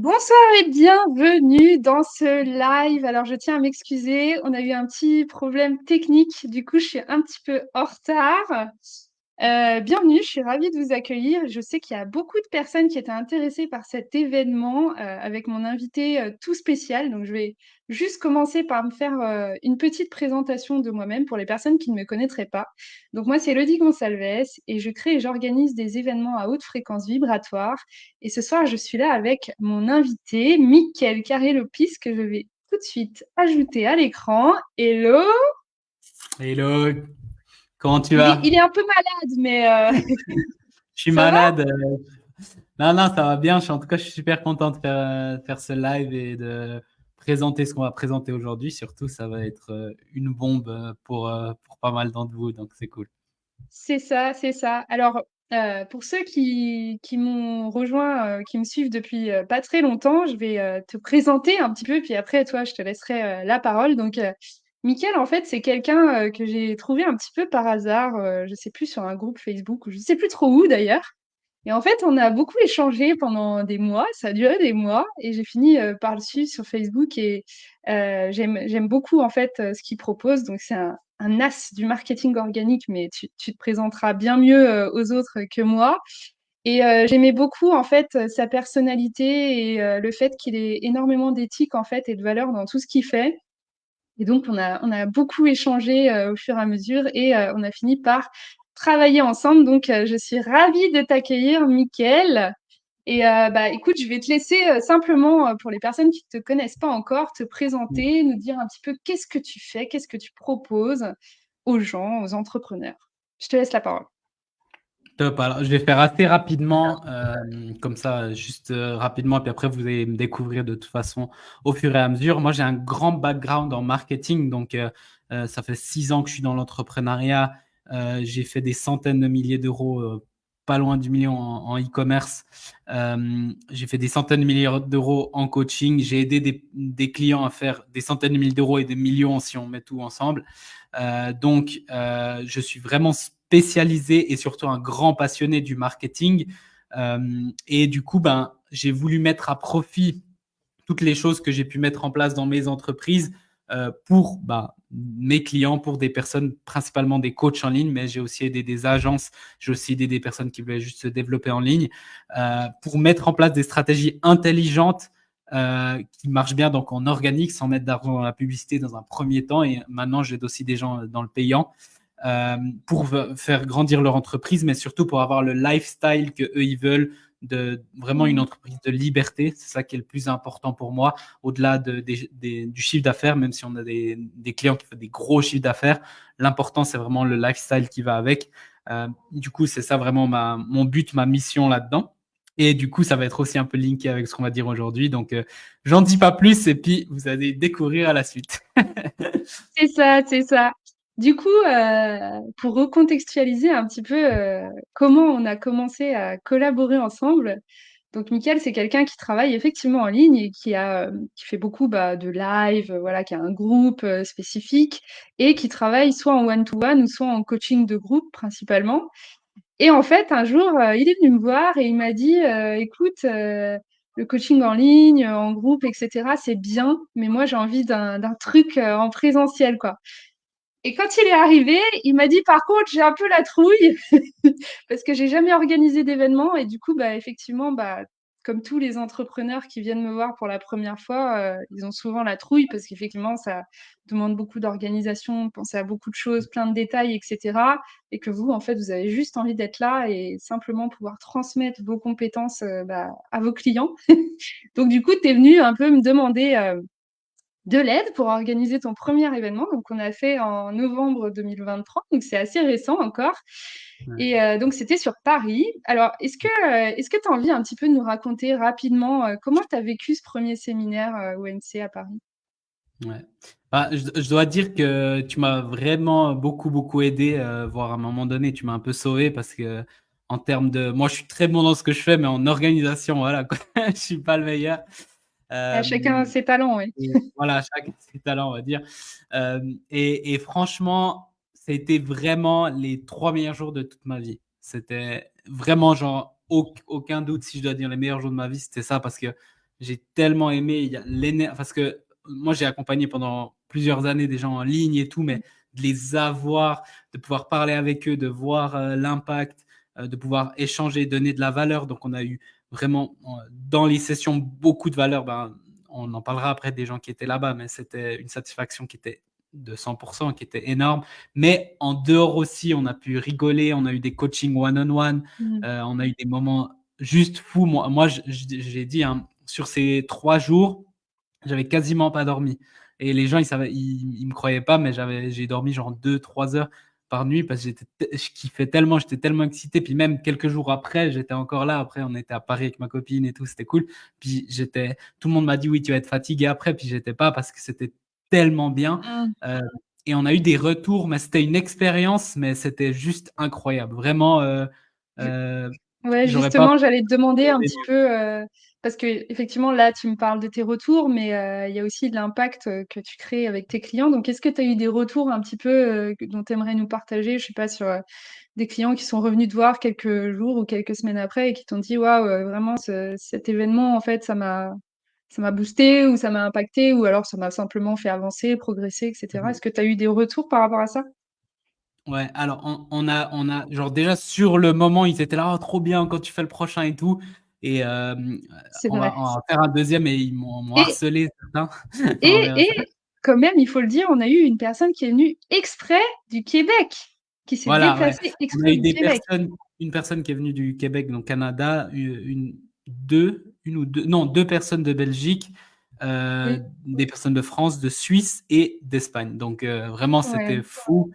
Bonsoir et bienvenue dans ce live. Alors, je tiens à m'excuser, on a eu un petit problème technique, du coup, je suis un petit peu en retard. Bienvenue, je suis ravie de vous accueillir. Je sais qu'il y a beaucoup de personnes qui étaient intéressées par cet événement avec mon invité tout spécial. Donc, je vais juste commencer par me faire une petite présentation de moi-même pour les personnes qui ne me connaîtraient pas. Donc, moi, c'est Elodie Gonçalves et je crée et j'organise des événements à haute fréquence vibratoire. Et ce soir, je suis là avec mon invité, Mickaël Carré-Lopis, que je vais tout de suite ajouter à l'écran. Hello! Hello, comment tu Il est, vas? il est un peu malade, mais Je suis ça va? malade. Non, non, ça va bien. En tout cas, je suis super content de faire ce live et de présenter ce qu'on va présenter aujourd'hui. Surtout, ça va être une bombe pour pas mal d'entre vous, donc c'est cool. C'est ça, c'est ça. Alors, pour ceux qui m'ont rejoint, qui me suivent depuis pas très longtemps, je vais te présenter un petit peu, puis après, toi, je te laisserai la parole. Donc, Mickaël, en fait, c'est quelqu'un que j'ai trouvé un petit peu par hasard, je sais plus, sur un groupe Facebook, ou je sais plus trop où d'ailleurs. Et en fait, on a beaucoup échangé pendant des mois, ça a duré des mois, et j'ai fini par le suivre sur Facebook et j'aime beaucoup en fait ce qu'il propose. Donc c'est un as du marketing organique, mais tu te présenteras bien mieux aux autres que moi. Et j'aimais beaucoup en fait sa personnalité et le fait qu'il ait énormément d'éthique en fait et de valeur dans tout ce qu'il fait. Et donc, on a beaucoup échangé au fur et à mesure et on a fini par travailler ensemble. Donc, je suis ravie de t'accueillir, Mickaël. Et bah, écoute, je vais te laisser simplement, pour les personnes qui ne te connaissent pas encore, te présenter, nous dire un petit peu qu'est-ce que tu fais, qu'est-ce que tu proposes aux gens, aux entrepreneurs. Je te laisse la parole. Top. Alors, je vais faire assez rapidement, comme ça, juste rapidement, puis après, vous allez me découvrir de toute façon au fur et à mesure. Moi, j'ai un grand background en marketing, donc ça fait 6 ans que je suis dans l'entrepreneuriat. J'ai fait des centaines de milliers d'euros, pas loin du million en e-commerce. J'ai fait des centaines de milliers d'euros en coaching. J'ai aidé des clients à faire des centaines de milliers d'euros et des millions si on met tout ensemble. Donc, je suis vraiment spécialisé et surtout un grand passionné du marketing. Et du coup, ben, j'ai voulu mettre à profit toutes les choses que j'ai pu mettre en place dans mes entreprises pour mes clients, pour des personnes, principalement des coachs en ligne, mais j'ai aussi aidé des agences, j'ai aussi aidé des personnes qui voulaient juste se développer en ligne, pour mettre en place des stratégies intelligentes qui marchent bien donc en organique, sans mettre d'argent dans la publicité dans un premier temps. Et maintenant, j'aide aussi des gens dans le payant pour faire grandir leur entreprise, mais surtout pour avoir le lifestyle que eux ils veulent, de vraiment une Mhm. entreprise de liberté. C'est ça qui est le plus important pour moi, au-delà du chiffre d'affaires, même si on a des clients qui font des gros chiffres d'affaires. L'important, c'est vraiment le lifestyle qui va avec. Du coup, c'est ça vraiment mon but, ma mission là-dedans. Et du coup, ça va être aussi un peu linké avec ce qu'on va dire aujourd'hui. Donc, j'en dis pas plus et puis vous allez découvrir à la suite. C'est ça, c'est ça. Du coup, pour recontextualiser un petit peu comment on a commencé à collaborer ensemble, donc Mickaël, c'est quelqu'un qui travaille effectivement en ligne et qui fait beaucoup de live, voilà, qui a un groupe spécifique et qui travaille soit en one-to-one ou soit en coaching de groupe principalement. Et en fait, un jour, il est venu me voir et il m'a dit, écoute, le coaching en ligne, en groupe, etc., c'est bien, mais moi j'ai envie d'un truc en présentiel, quoi. Et quand il est arrivé, il m'a dit, par contre, j'ai un peu la trouille parce que j'ai jamais organisé d'événement et du coup, bah, effectivement, bah, comme tous les entrepreneurs qui viennent me voir pour la première fois, ils ont souvent la trouille parce qu'effectivement, ça demande beaucoup d'organisation, penser à beaucoup de choses, plein de détails, etc. Et que vous, en fait, vous avez juste envie d'être là et simplement pouvoir transmettre vos compétences à vos clients. Donc, du coup, tu es venu un peu me demander de l'aide pour organiser ton premier événement. Donc, on a fait en novembre 2023, donc c'est assez récent encore. Et donc, c'était sur Paris. Alors, est-ce que tu as envie un petit peu de nous raconter rapidement comment tu as vécu ce premier séminaire ONC à Paris? Ouais. Je dois dire que tu m'as vraiment beaucoup, beaucoup aidé, voire à un moment donné, tu m'as un peu sauvé parce que en termes de... Moi, je suis très bon dans ce que je fais, mais en organisation, voilà, quoi. Je suis pas le meilleur. Euh, Chacun ses talents, oui. et voilà, chacun ses talents, on va dire. Et franchement, c'était vraiment les 3 meilleurs jours de toute ma vie. C'était vraiment, genre, aucun doute, si je dois dire les meilleurs jours de ma vie, c'était ça parce que j'ai tellement aimé. Il y a parce que moi, j'ai accompagné pendant plusieurs années des gens en ligne et tout, mais de les avoir, de pouvoir parler avec eux, de voir l'impact, de pouvoir échanger, donner de la valeur. Donc, on a eu vraiment dans les sessions beaucoup de valeur. Ben, on en parlera après des gens qui étaient là-bas, mais c'était une satisfaction qui était de 100%, qui était énorme. Mais en dehors aussi, on a pu rigoler, on a eu des coachings one-on-one, Mm. on a eu des moments juste fous. Moi j'ai dit, hein, sur ces 3 jours, j'avais quasiment pas dormi. Et les gens, ils me croyaient pas, mais j'ai dormi genre 2, 3 heures par nuit parce que je kiffais tellement, j'étais tellement excité. Puis même quelques jours après, j'étais encore là. Après, on était à Paris avec ma copine et tout, c'était cool. Puis tout le monde m'a dit oui, tu vas être fatigué après. Puis j'étais pas parce que c'était tellement bien. Mm. Euh, et on a eu des retours, mais c'était une expérience, mais c'était juste incroyable. Vraiment, euh, Ouais, j'aurais pas. justement, j'allais te demander un petit peu, parce que effectivement, là, tu me parles de tes retours, mais il y a aussi de l'impact que tu crées avec tes clients. Donc, est-ce que tu as eu des retours un petit peu dont tu aimerais nous partager, je sais pas, sur des clients qui sont revenus te voir quelques jours ou quelques semaines après et qui t'ont dit, waouh, vraiment, cet événement, en fait, ça m'a boosté ou ça m'a impacté ou alors ça m'a simplement fait avancer, progresser, etc. Est-ce que tu as eu des retours par rapport à ça? Ouais, alors genre déjà sur le moment, ils étaient là, oh, trop bien quand tu fais le prochain et tout. Et C'est on vrai. va, on va faire un deuxième et ils m'ont Et harcelé, certains. On Et, verra ça. et quand même, il faut le dire, on a eu une personne qui est venue exprès du Québec, qui s'est Voilà, ouais. déplacée On a exprès eu du des Québec. personnes, une personne qui est venue du Québec, donc Canada, une ou deux, non, 2 personnes de Belgique, Oui, des personnes de France, de Suisse et d'Espagne. Donc vraiment, c'était ouais, fou.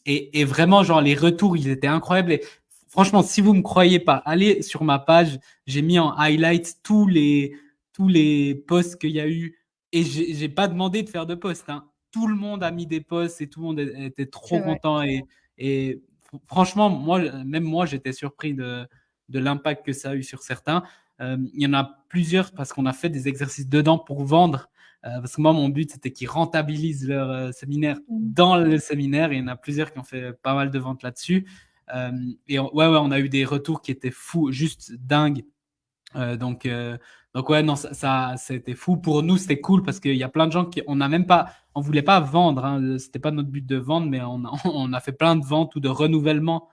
Et vraiment, genre, les retours, ils étaient incroyables. Et franchement, si vous me croyez pas, allez sur ma page. J'ai mis en highlight tous les posts qu'il y a eu. Et j'ai pas demandé de faire de posts, hein. Tout le monde a mis des posts et tout le monde était c'est trop vrai. content. Et franchement, même moi, j'étais surpris de l'impact que ça a eu sur certains. Il y en a plusieurs parce qu'on a fait des exercices dedans pour vendre. Parce que moi, mon but, c'était qu'ils rentabilisent leur séminaire Mm. dans le séminaire. Et il y en a plusieurs qui ont fait pas mal de ventes là-dessus. Euh, ouais, ouais, on a eu des retours qui étaient fous, juste dingues. Donc ouais, non, c'était fou. Pour nous, c'était cool parce qu'il y a plein de gens on n'a même pas, on voulait pas vendre, hein. C'était pas notre but de vendre, mais on a fait plein de ventes ou de renouvellement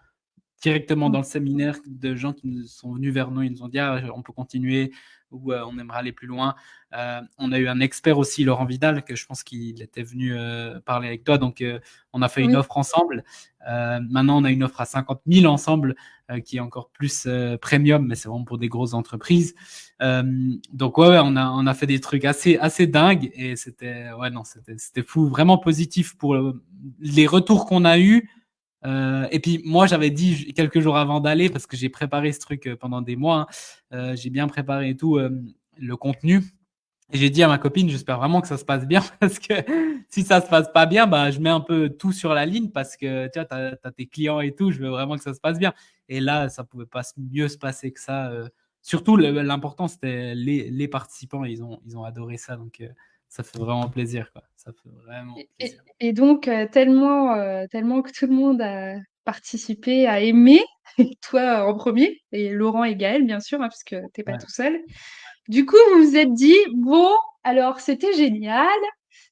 directement dans le séminaire de gens qui nous sont venus vers nous. Ils nous ont dit, ah, on peut continuer ou on aimerait aller plus loin. On a eu un expert aussi, Laurent Vidal, que je pense qu'il était venu parler avec toi. Donc, on a fait une Oui, offre ensemble. Maintenant, on a une offre à 50 000 ensemble, qui est encore plus premium, mais c'est vraiment pour des grosses entreprises. Euh, donc, ouais, ouais, on a fait des trucs assez dingues et ouais, non, c'était fou, vraiment positif pour les retours qu'on a eus. Et puis moi, j'avais dit quelques jours avant d'aller, parce que j'ai préparé ce truc pendant des mois, hein, j'ai bien préparé et tout, le contenu. Et j'ai dit à ma copine, j'espère vraiment que ça se passe bien, parce que si ça se passe pas bien, bah, je mets un peu tout sur la ligne, parce que tu vois, t'as tes clients et tout, je veux vraiment que ça se passe bien. Et là, ça pouvait pas mieux se passer que ça. Surtout, l'important, c'était les participants, ils ont adoré ça, donc ça fait vraiment plaisir, quoi. Ça fait vraiment plaisir. et donc, tellement que tout le monde a participé, a aimé, et toi en premier, et Laurent et Gaël, bien sûr, hein, parce que t'es pas Ouais, tout seul. Du coup, vous vous êtes dit, bon, alors c'était génial,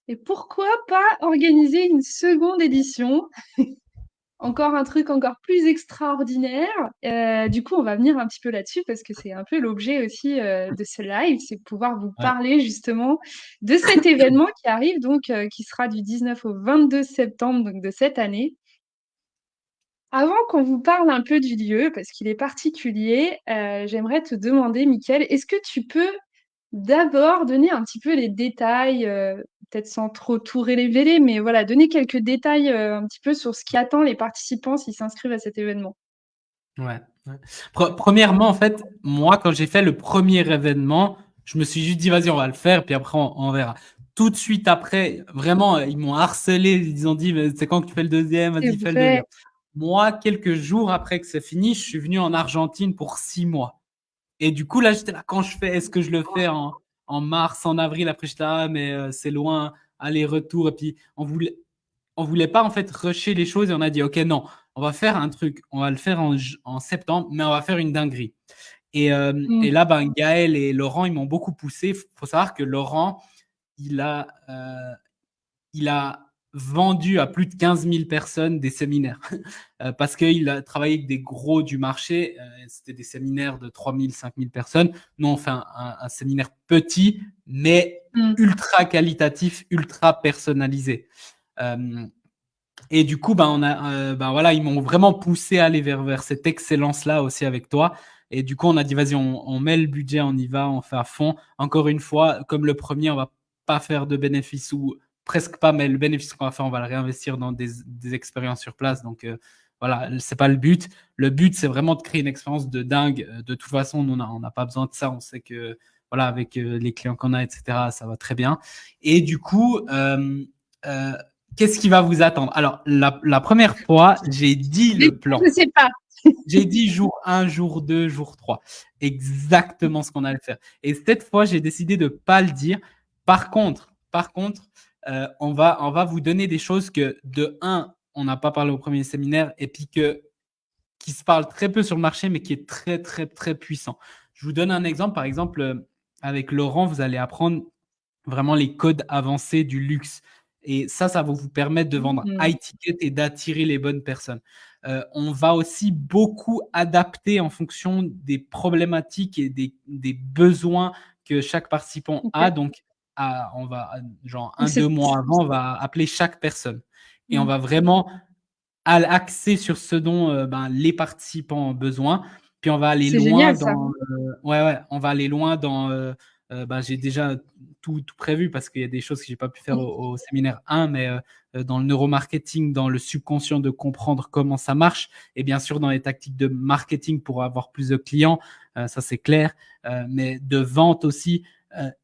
et pourquoi pas organiser une seconde édition? Encore un truc encore plus extraordinaire. Du coup, on va venir un petit peu là-dessus parce que c'est un peu l'objet aussi de ce live, c'est de pouvoir vous ouais, parler justement de cet événement qui arrive, donc qui sera du 19 au 22 septembre donc de cette année. Avant qu'on vous parle un peu du lieu, parce qu'il est particulier, j'aimerais te demander, Mickaël, est-ce que tu peux d'abord donner un petit peu les détails, peut-être sans trop tout révéler, mais voilà, donner quelques détails un petit peu sur ce qui attend les participants s'ils s'inscrivent à cet événement. ouais, ouais. Premièrement, en fait, moi, quand j'ai fait le premier événement, je me suis juste dit, vas-y, on va le faire, puis après, on verra. Tout de suite après, vraiment, ils m'ont harcelé, ils ont dit, mais c'est quand que tu fais le deuxième, C'est vas-y, fais le vrai. deuxième. Moi, quelques jours après que c'est fini, je suis venu en Argentine pour 6 mois. Et du coup, là, j'étais là, quand je fais, est-ce que je le fais en mars, en avril? Après, j'étais là, ah, mais c'est loin, aller-retour. Et puis, on voulait pas en fait rusher les choses et on a dit, ok, non, on va faire un truc, on va le faire en septembre, mais on va faire une dinguerie. Et là, Gaël et Laurent, ils m'ont beaucoup poussé. Il faut savoir que Laurent, il a vendu à plus de 15 000 personnes des séminaires parce qu'il a travaillé avec des gros du marché. C'était des séminaires de 3 000, 5 000 personnes. Nous, on fait un séminaire petit, mais ultra qualitatif, ultra personnalisé. Et du coup, voilà, ils m'ont vraiment poussé à aller vers cette excellence-là aussi avec toi. Et du coup, on a dit, vas-y, on met le budget, on y va, on fait à fond. Encore une fois, comme le premier, on va pas faire de bénéfices ou presque pas, mais le bénéfice qu'on va faire, on va le réinvestir dans des expériences sur place. Donc, voilà, c'est pas le but. Le but, c'est vraiment de créer une expérience de dingue. De toute façon, on n'a pas besoin de ça. On sait que, voilà, avec les clients qu'on a, etc., ça va très bien. Et du coup, qu'est-ce qui va vous attendre? Alors, la première fois, j'ai dit le plan. Je sais pas. J'ai dit jour 1, jour 2, jour 3. Exactement ce qu'on allait faire. Et cette fois, j'ai décidé de ne pas le dire. Par contre, on va vous donner des choses que, de 1, on n'a pas parlé au premier séminaire, et puis qui se parle très peu sur le marché, mais qui est très, très, très puissant. Je vous donne un exemple. Par exemple, avec Laurent, vous allez apprendre vraiment les codes avancés du luxe. Et ça va vous permettre de vendre high ticket et d'attirer les bonnes personnes. On va aussi beaucoup adapter en fonction des problématiques et des besoins que chaque participant a. Donc, on va, genre 1-2 mois avant, on va appeler chaque personne. Et on va vraiment axer sur ce dont les participants ont besoin. Puis on va aller loin dans. On va aller loin dans. J'ai déjà tout prévu parce qu'il y a des choses que j'ai pas pu faire au séminaire 1, mais dans le neuromarketing, dans le subconscient de comprendre comment ça marche, et bien sûr dans les tactiques de marketing pour avoir plus de clients, ça c'est clair, mais de vente aussi,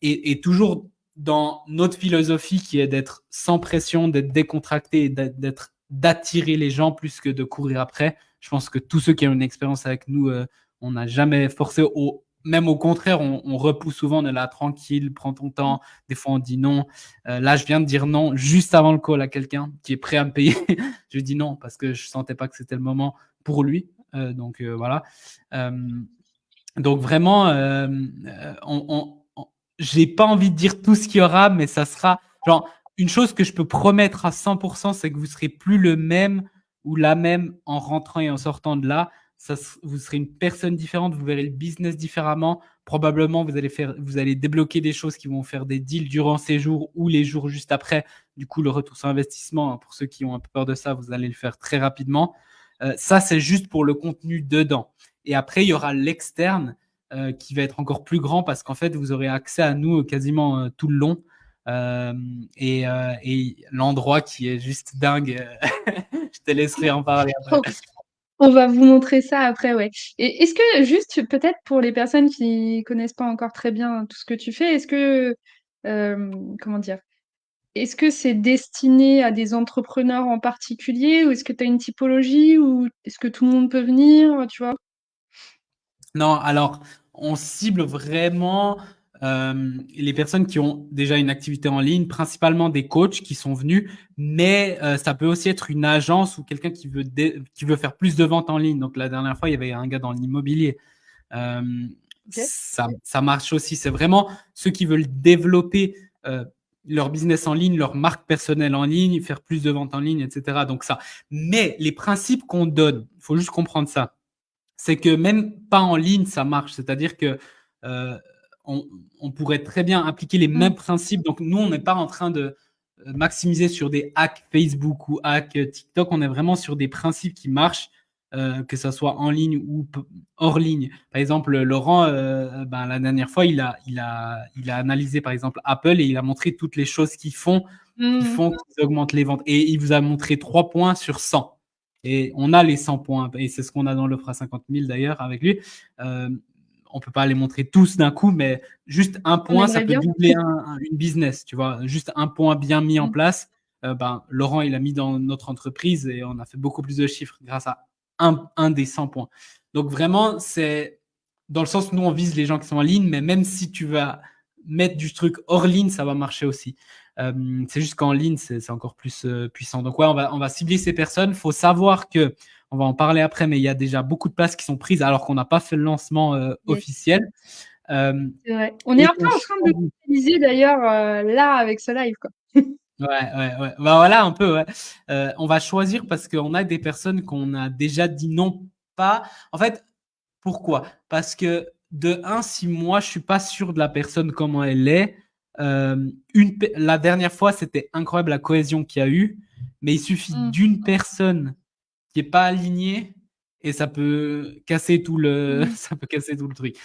et toujours dans notre philosophie qui est d'être sans pression, d'être décontracté, et d'attirer les gens plus que de courir après. Je pense que tous ceux qui ont une expérience avec nous, on n'a jamais forcé même au contraire, on repousse souvent, on est là tranquille, prends ton temps. Des fois, on dit non. Là, je viens de dire non juste avant le call à quelqu'un qui est prêt à me payer. Je dis non parce que je sentais pas que c'était le moment pour lui. Donc voilà. Donc vraiment, j'ai pas envie de dire tout ce qu'il y aura, mais ça sera genre une chose que je peux promettre à 100%, c'est que vous serez plus le même ou la même en rentrant et en sortant de là. Vous serez une personne différente, vous verrez le business différemment. Probablement, vous allez débloquer des choses qui vont faire des deals durant ces jours ou les jours juste après. Du coup, le retour sur investissement, pour ceux qui ont un peu peur de ça, vous allez le faire très rapidement. Ça, c'est juste pour le contenu dedans. Et après, il y aura l'externe qui va être encore plus grand parce qu'en fait, vous aurez accès à nous quasiment tout le long. Et l'endroit qui est juste dingue. Je te laisserai en parler après. On va vous montrer ça après, ouais. Et est-ce que, juste peut-être pour les personnes qui connaissent pas encore très bien tout ce que tu fais, est-ce que, comment dire, est-ce que c'est destiné à des entrepreneurs en particulier ou est-ce que tu as une typologie ou est-ce que tout le monde peut venir, tu vois? Non, alors, on cible vraiment les personnes qui ont déjà une activité en ligne, principalement des coachs qui sont venus, mais ça peut aussi être une agence ou quelqu'un qui veut faire plus de ventes en ligne. Donc, la dernière fois, il y avait un gars dans l'immobilier. Ça marche aussi. C'est vraiment ceux qui veulent développer leur business en ligne, leur marque personnelle en ligne, faire plus de ventes en ligne, etc. Donc ça. Mais les principes qu'on donne, il faut juste comprendre ça, c'est que même pas en ligne, ça marche. C'est-à-dire que on pourrait très bien appliquer les mêmes principes. Donc nous, on n'est pas en train de maximiser sur des hacks Facebook ou hacks TikTok. On est vraiment sur des principes qui marchent, que ce soit en ligne ou hors ligne. Par exemple, Laurent, la dernière fois, il a analysé par exemple Apple et il a montré toutes les choses qu'ils font qu'ils augmentent les ventes. Et il vous a montré 3 points sur 100. Et on a les 100 points. Et c'est ce qu'on a dans l'offre à 50 000 d'ailleurs avec lui. On ne peut pas les montrer tous d'un coup, mais juste un point, ça peut doubler une business, tu vois. Juste un point bien mis en place. Laurent, il a mis dans notre entreprise et on a fait beaucoup plus de chiffres grâce à un des 100 points. Donc vraiment, c'est dans le sens où nous, on vise les gens qui sont en ligne, mais même si tu vas mettre du truc hors ligne, ça va marcher aussi. C'est juste qu'en ligne, c'est encore plus puissant. Donc ouais, on va cibler ces personnes. Il faut savoir que on va en parler après, mais il y a déjà beaucoup de places qui sont prises alors qu'on n'a pas fait le lancement Yes, officiel. Euh, c'est vrai. On est et un peu on en train de choisit. l'utiliser d'ailleurs là avec ce live, quoi. Ouais, ouais, ouais. Bah voilà, un peu, ouais. On va choisir parce qu'on a des personnes qu'on a déjà dit non pas. En fait, pourquoi? Parce que de un, si moi je suis pas sûr de la personne comment elle est, la dernière fois c'était incroyable la cohésion qu'il y a eu, mais il suffit Mm, d'une personne qui est pas aligné et ça peut casser tout le, mm. ça peut casser tout le truc.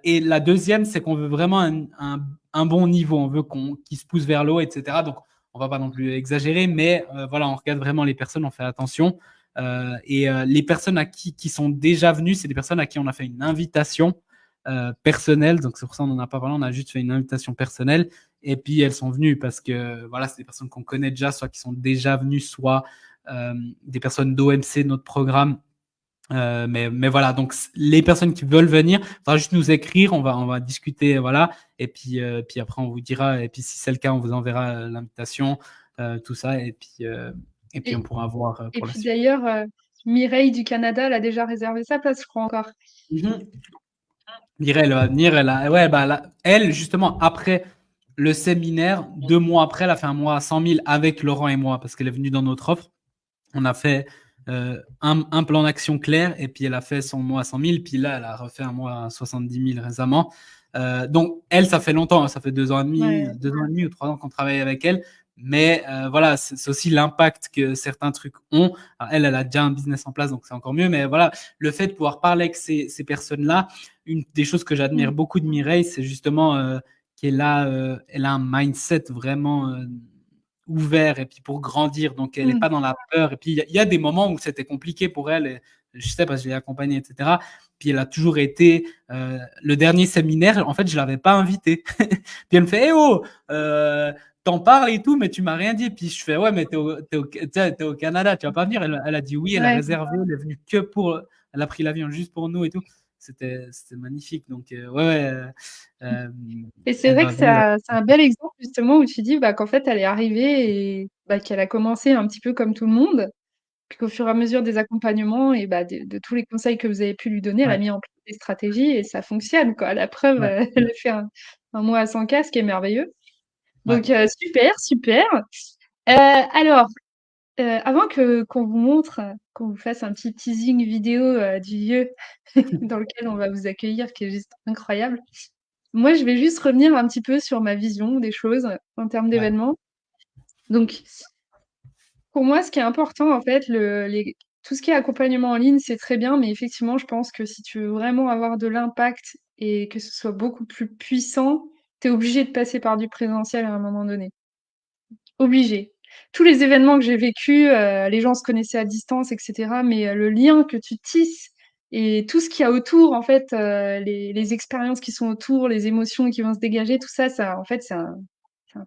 Et la deuxième, c'est qu'on veut vraiment un bon niveau, on veut qu'il se pousse vers l'eau, etc. Donc, on va pas non plus exagérer, mais voilà, on regarde vraiment les personnes, on fait attention. Les personnes qui sont déjà venues, c'est des personnes à qui on a fait une invitation personnelle. Donc, c'est pour ça qu'on n'en a pas parlé, on a juste fait une invitation personnelle. Et puis, elles sont venues parce que voilà, c'est des personnes qu'on connaît déjà, soit qui sont déjà venues, soit des personnes d'OMC, notre programme. Mais voilà, donc les personnes qui veulent venir, il faudra juste nous écrire, on va discuter, voilà, et puis après on vous dira, et puis si c'est le cas, on vous enverra l'invitation, tout ça, et puis on Et, pourra voir et pour la puis suite. d'ailleurs, Mireille du Canada, elle a déjà réservé sa place, je crois encore. Mhm. Mireille, elle va venir, ouais, bah, elle, justement, après le séminaire, 2 mois après, elle a fait un mois à 100 000 avec Laurent et moi, parce qu'elle est venue dans notre offre. On a fait un plan d'action clair et puis elle a fait son mois à 100 000. Puis là, elle a refait un mois à 70 000 récemment. Donc, elle, ça fait longtemps. Ça fait 2 ans et demi, Ouais. 2 ans et demi ou 3 ans qu'on travaille avec elle. Mais voilà, c'est aussi l'impact que certains trucs ont. Alors, elle a déjà un business en place, donc c'est encore mieux. Mais voilà, le fait de pouvoir parler avec ces personnes-là, une des choses que j'admire Mm, beaucoup de Mireille, c'est justement elle a un mindset vraiment ouvert et puis pour grandir. Donc, elle n'est mm. pas dans la peur. Et puis, il y a des moments où c'était compliqué pour elle. Et je sais parce que je l'ai accompagnée, etc. Puis, elle a toujours été. Le dernier séminaire, en fait, je ne l'avais pas invitée. Puis, elle me fait, eh oh, t'en parles et tout, mais tu m'as rien dit. Puis, je fais, ouais, mais t'es au Canada, tu vas pas venir. Elle a dit oui, elle a Ouais. réservé, elle est venue que pour. Elle a pris l'avion juste pour nous et tout. C'était magnifique. Donc, ouais, ouais, Et c'est elle vrai va que venir. c'est un bel exemple justement où tu dis bah, qu'en fait elle est arrivée et bah, qu'elle a commencé un petit peu comme tout le monde, puis qu'au fur et à mesure des accompagnements et bah, de tous les conseils que vous avez pu lui donner, elle a Ouais, mis en place des stratégies et ça fonctionne quoi. La preuve, ouais, elle a fait un mois à 100K, ce qui est merveilleux. ouais. Donc super, super. Alors, avant que qu'on vous montre, qu'on vous fasse un petit teasing vidéo du lieu dans lequel on va vous accueillir, qui est juste incroyable. Moi, je vais juste revenir un petit peu sur ma vision des choses en termes Ouais. d'événements. Donc, pour moi, ce qui est important, en fait, tout ce qui est accompagnement en ligne, c'est très bien, mais effectivement, je pense que si tu veux vraiment avoir de l'impact et que ce soit beaucoup plus puissant, tu es obligé de passer par du présentiel à un moment donné. Obligé. Tous les événements que j'ai vécus, les gens se connaissaient à distance, etc. Mais le lien que tu tisses et tout ce qu'il y a autour, en fait, les expériences qui sont autour, les émotions qui vont se dégager, tout ça, en fait, c'est un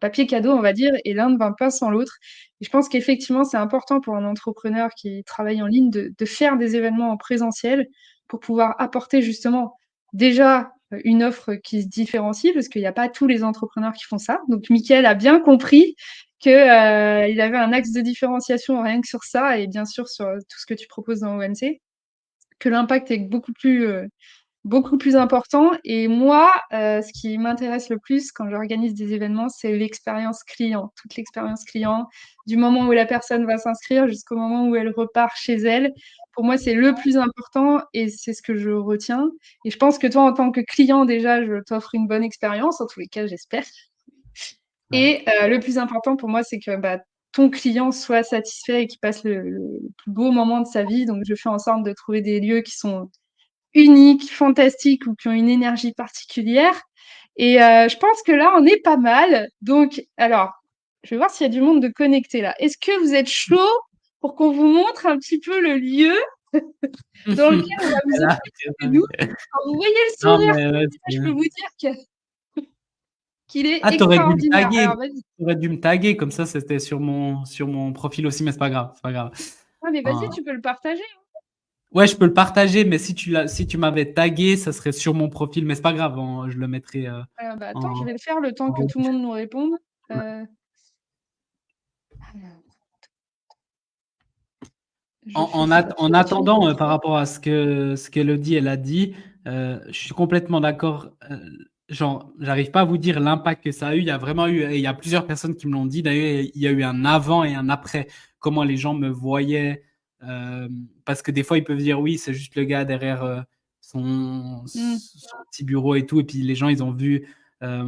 papier cadeau, on va dire, et l'un ne va pas sans l'autre. Et je pense qu'effectivement, c'est important pour un entrepreneur qui travaille en ligne de faire des événements en présentiel pour pouvoir apporter justement déjà une offre qui se différencie, parce qu'il n'y a pas tous les entrepreneurs qui font ça. Donc, Mickaël a bien compris que il avait un axe de différenciation rien que sur ça, et bien sûr sur tout ce que tu proposes dans OMC, que l'impact est beaucoup plus important. Et moi, ce qui m'intéresse le plus quand j'organise des événements, c'est l'expérience client, toute l'expérience client, du moment où la personne va s'inscrire jusqu'au moment où elle repart chez elle. Pour moi, c'est le plus important et c'est ce que je retiens. Et je pense que toi, en tant que client, déjà, je t'offre une bonne expérience, en tous les cas, j'espère. Ouais. Et le plus important pour moi, c'est que bah, ton client soit satisfait et qu'il passe le plus beau moment de sa vie. Donc, je fais en sorte de trouver des lieux qui sont uniques, fantastiques ou qui ont une énergie particulière. Et je pense que là, on est pas mal. Donc, alors, je vais voir s'il y a du monde de connecté là. Est-ce que vous êtes chaud pour qu'on vous montre un petit peu le lieu dans lequel on va vous Elle a offrir très chez nous? envie. Quand vous voyez le Non, sourire, mais ouais, c'est je peux bien. vous dire qu'il est Ah, t'aurais dû me extraordinaire. taguer. Alors, vas-y. T'aurais dû me taguer, comme ça, c'était sur mon profil aussi, mais c'est pas grave, c'est pas grave. Ah, mais vas-y, Enfin, tu peux le partager. ouais, je peux le partager, mais si tu m'avais tagué, ça serait sur mon profil, mais c'est pas grave, je le mettrai Bah, attends, je en, vais le faire le temps que en... tout le monde nous réponde. Ouais. Euh, Je fais ça tout En de suite. attendant, par rapport à ce qu'Elodie elle a dit, je suis complètement d'accord. Genre, j'arrive pas à vous dire l'impact que ça a eu. Il y a vraiment eu, et il y a plusieurs personnes qui me l'ont dit. D'ailleurs, il y a eu un avant et un après. Comment les gens me voyaient. Parce que des fois, ils peuvent dire oui, c'est juste le gars derrière Mm. son petit bureau et tout. Et puis les gens, ils ont vu. euh,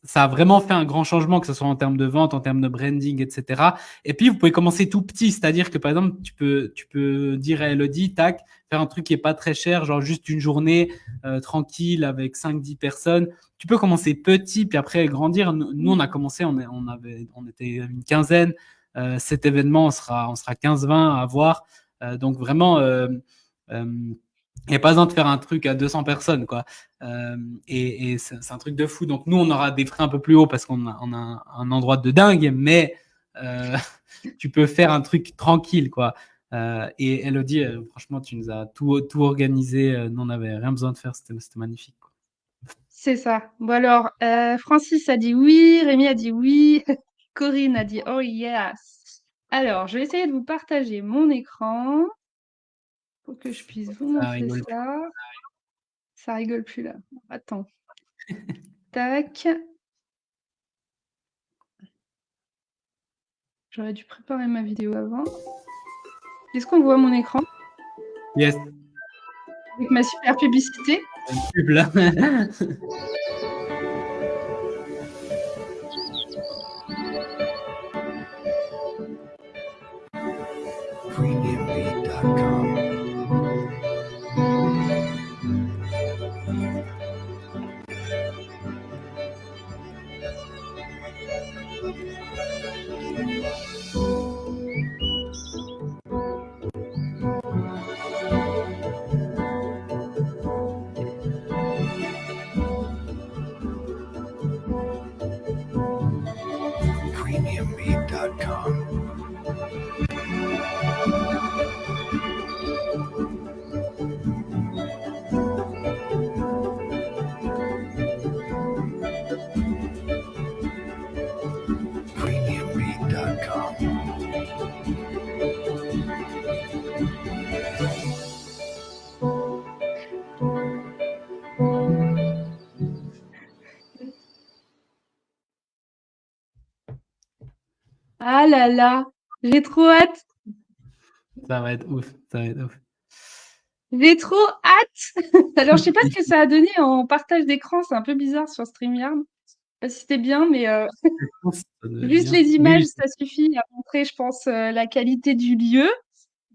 Ça a vraiment fait un grand changement, que ce soit en termes de vente, en termes de branding, etc. Et puis, vous pouvez commencer tout petit, c'est-à-dire que par exemple, tu peux dire à Elodie, tac, faire un truc qui est pas très cher, genre juste une journée tranquille avec 5-10 personnes. Tu peux commencer petit, puis après grandir. Nous on a commencé, on était une quinzaine. Cet événement, on sera 15-20 à voir. Donc vraiment, il n'y a pas besoin de faire un truc à 200 personnes, quoi. Et c'est un truc de fou. Donc nous, on aura des frais un peu plus hauts parce on a un endroit de dingue, mais euh, tu peux faire un truc tranquille, quoi. Et Elodie, franchement, tu nous as tout organisé. Nous, on n'avait rien besoin de faire. C'était magnifique, quoi. C'est ça. Bon alors, Francis a dit oui, Rémi a dit oui, Corinne a dit oh yes. Alors, je vais essayer de vous partager mon écran pour que je puisse vous Ça montrer rigole. ça. Ça rigole plus là. Attends. Tac. J'aurais dû préparer ma vidéo avant. Est-ce qu'on voit mon écran Yes, avec ma super publicité? une pub là. Premiumbeat.com. Premiumbeat.com. Premiumbeat.com. Ah là là, j'ai trop hâte. Ça va être ouf. Ça va être ouf. J'ai trop hâte. Alors, je sais pas ce que ça a donné en partage d'écran. C'est un peu bizarre sur StreamYard. Je sais pas si c'était bien, mais Je pense que ça doit être juste bien. les Oui, images, oui. ça suffit à montrer, je pense, la qualité du lieu.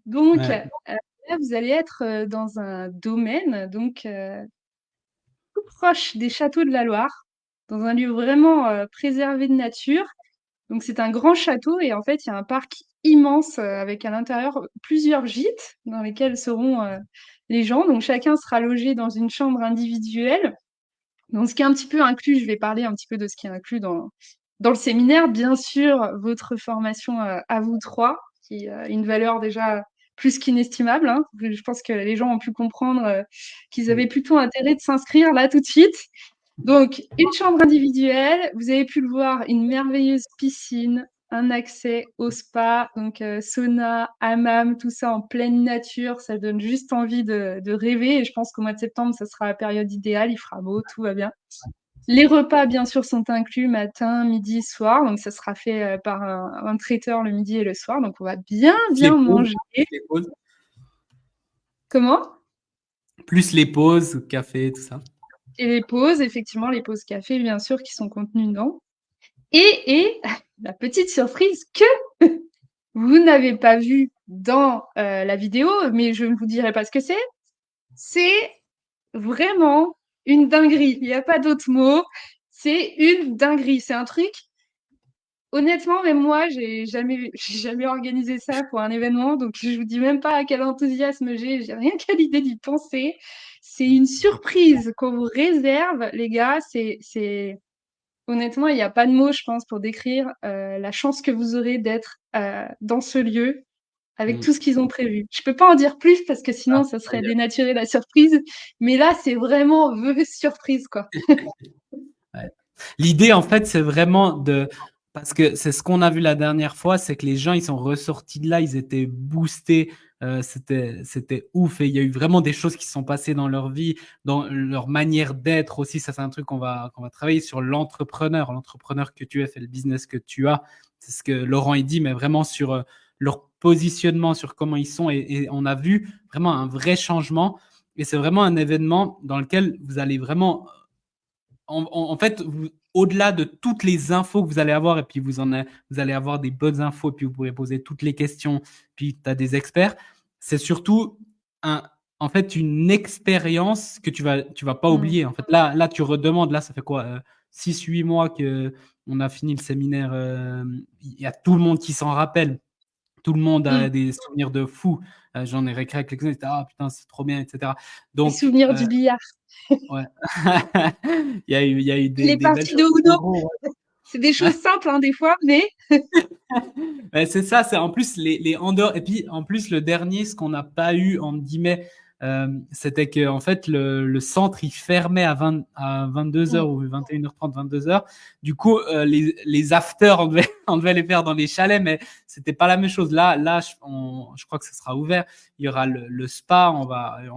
Donc, Ouais. là, vous allez être dans un domaine, donc tout proche des châteaux de la Loire, dans un lieu vraiment préservé de nature. Donc, c'est un grand château et en fait, il y a un parc immense avec à l'intérieur plusieurs gîtes dans lesquels seront les gens. Donc, chacun sera logé dans une chambre individuelle. Donc, ce qui est un petit peu inclus, je vais parler un petit peu de ce qui est inclus dans le séminaire. Bien sûr, votre formation à vous trois, qui a une valeur déjà plus qu'inestimable, hein. Je pense que les gens ont pu comprendre qu'ils avaient plutôt intérêt de s'inscrire là tout de suite. Donc, une chambre individuelle, vous avez pu le voir, une merveilleuse piscine, un accès au spa, donc sauna, hammam, tout ça en pleine nature, ça donne juste envie de rêver. Et je pense qu'au mois de septembre, ça sera la période idéale, il fera beau, tout va bien. Les repas, bien sûr, sont inclus matin, midi, soir. Donc, ça sera fait par un traiteur le midi et le soir. Donc, on va bien, Les bien pauses, manger. les pauses. Comment? Plus les pauses, café, tout ça. Et les pauses, effectivement, les pauses café, bien sûr, qui sont contenues dedans. Et la petite surprise que vous n'avez pas vue dans la vidéo, mais je ne vous dirai pas ce que c'est vraiment une dinguerie. Il n'y a pas d'autre mot. C'est une dinguerie. C'est un truc. Honnêtement, même moi, j'ai jamais organisé ça pour un événement, donc je vous dis même pas à quel enthousiasme j'ai rien qu'à l'idée d'y penser. C'est une surprise qu'on vous réserve, les gars. Honnêtement, il n'y a pas de mots, je pense, pour décrire la chance que vous aurez d'être dans ce lieu avec Mm. tout ce qu'ils ont prévu. Je peux pas en dire plus parce que sinon, ça serait dénaturer la surprise. Mais là, c'est vraiment surprise, quoi. Ouais. L'idée, en fait, c'est vraiment de. Parce que c'est ce qu'on a vu la dernière fois, c'est que les gens, ils sont ressortis de là, ils étaient boostés C'était ouf. Et il y a eu vraiment des choses qui se sont passées dans leur vie, dans leur manière d'être aussi. Ça, c'est un truc qu'on va travailler sur l'entrepreneur que tu es, fait le business que tu as. C'est ce que Laurent il dit, mais vraiment sur leur positionnement, sur comment ils sont. Et on a vu vraiment un vrai changement. Et c'est vraiment un événement dans lequel vous allez vraiment en fait, au-delà de toutes les infos que vous allez avoir, et puis vous allez avoir des bonnes infos, puis vous pourrez poser toutes les questions, puis tu as des experts, c'est surtout un, en fait une expérience que tu vas pas Mm. oublier. En fait, là, tu redemandes, là, ça fait quoi 6-8 mois que on a fini le séminaire, il y a tout le monde qui s'en rappelle. Tout le monde a Mm. des souvenirs de fou. J'en ai récréé avec quelques-uns, ah putain, c'est trop bien, etc. Les Donc, souvenirs du billard. ouais. Il y a eu Les des belles parties choses. de En Uno. gros, C'est des ouais. choses simples, hein, des fois, mais Ouais, c'est ça, c'est en plus les en dehors. Et puis en plus, le dernier, ce qu'on n'a pas eu, entre guillemets, c'était que en fait, le centre, il fermait à 22h mm. ou 21h30, 22h. Du coup, les afters, on devait les faire dans les chalets, mais c'était pas la même chose. Là je crois que ce sera ouvert. Il y aura le spa, on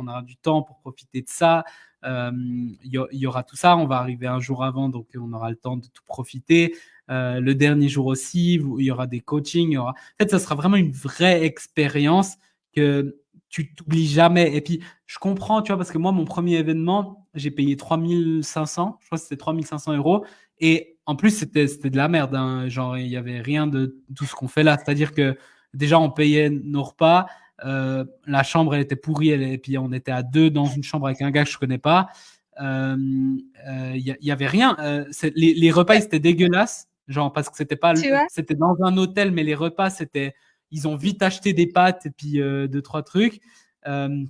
aura du temps pour profiter de ça. Il y aura tout ça. On va arriver un jour avant, donc on aura le temps de tout profiter. Le dernier jour aussi, il y aura des coachings. En fait, ça sera vraiment une vraie expérience que tu t'oublies jamais. Et puis, je comprends, tu vois, parce que moi, mon premier événement, j'ai payé 3500, je crois que c'était 3500 €. Et en plus, c'était de la merde, hein. Genre, il n'y avait rien de tout ce qu'on fait là. C'est-à-dire que déjà, on payait nos repas. La chambre, elle était pourrie. Et puis, on était à deux dans une chambre avec un gars que je connais pas. Il y avait rien. Les repas, ils étaient dégueulasses. Genre, parce que Tu vois, c'était dans un hôtel, mais les repas, ils ont vite acheté des pâtes et puis deux, trois trucs. Euh,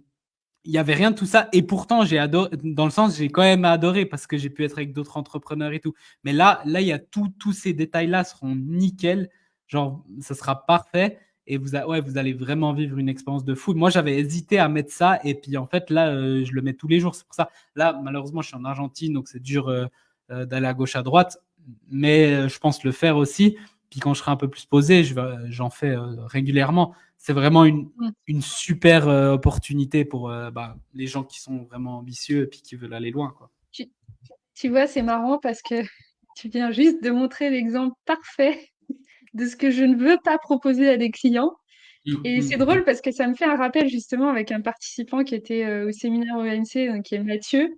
il y avait rien de tout ça. Et pourtant, j'ai adoré, dans le sens, j'ai quand même adoré parce que j'ai pu être avec d'autres entrepreneurs et tout. Mais là, il y a tous ces détails-là seront nickel. Genre, ça sera parfait. Et ouais, vous allez vraiment vivre une expérience de fou. Moi, j'avais hésité à mettre ça. Et puis, en fait, là, je le mets tous les jours. C'est pour ça. Là, malheureusement, je suis en Argentine, donc c'est dur d'aller à gauche, à droite. Mais je pense le faire aussi. Puis, quand je serai un peu plus posé, j'en fais régulièrement. C'est vraiment mm, une super opportunité pour les gens qui sont vraiment ambitieux et puis qui veulent aller loin, quoi. tu, tu vois, c'est marrant parce que tu viens juste de montrer l'exemple parfait de ce que je ne veux pas proposer à des clients. Mm, Et c'est mm. drôle parce que ça me fait un rappel justement avec un participant qui était au séminaire OMC, donc qui est Mathieu,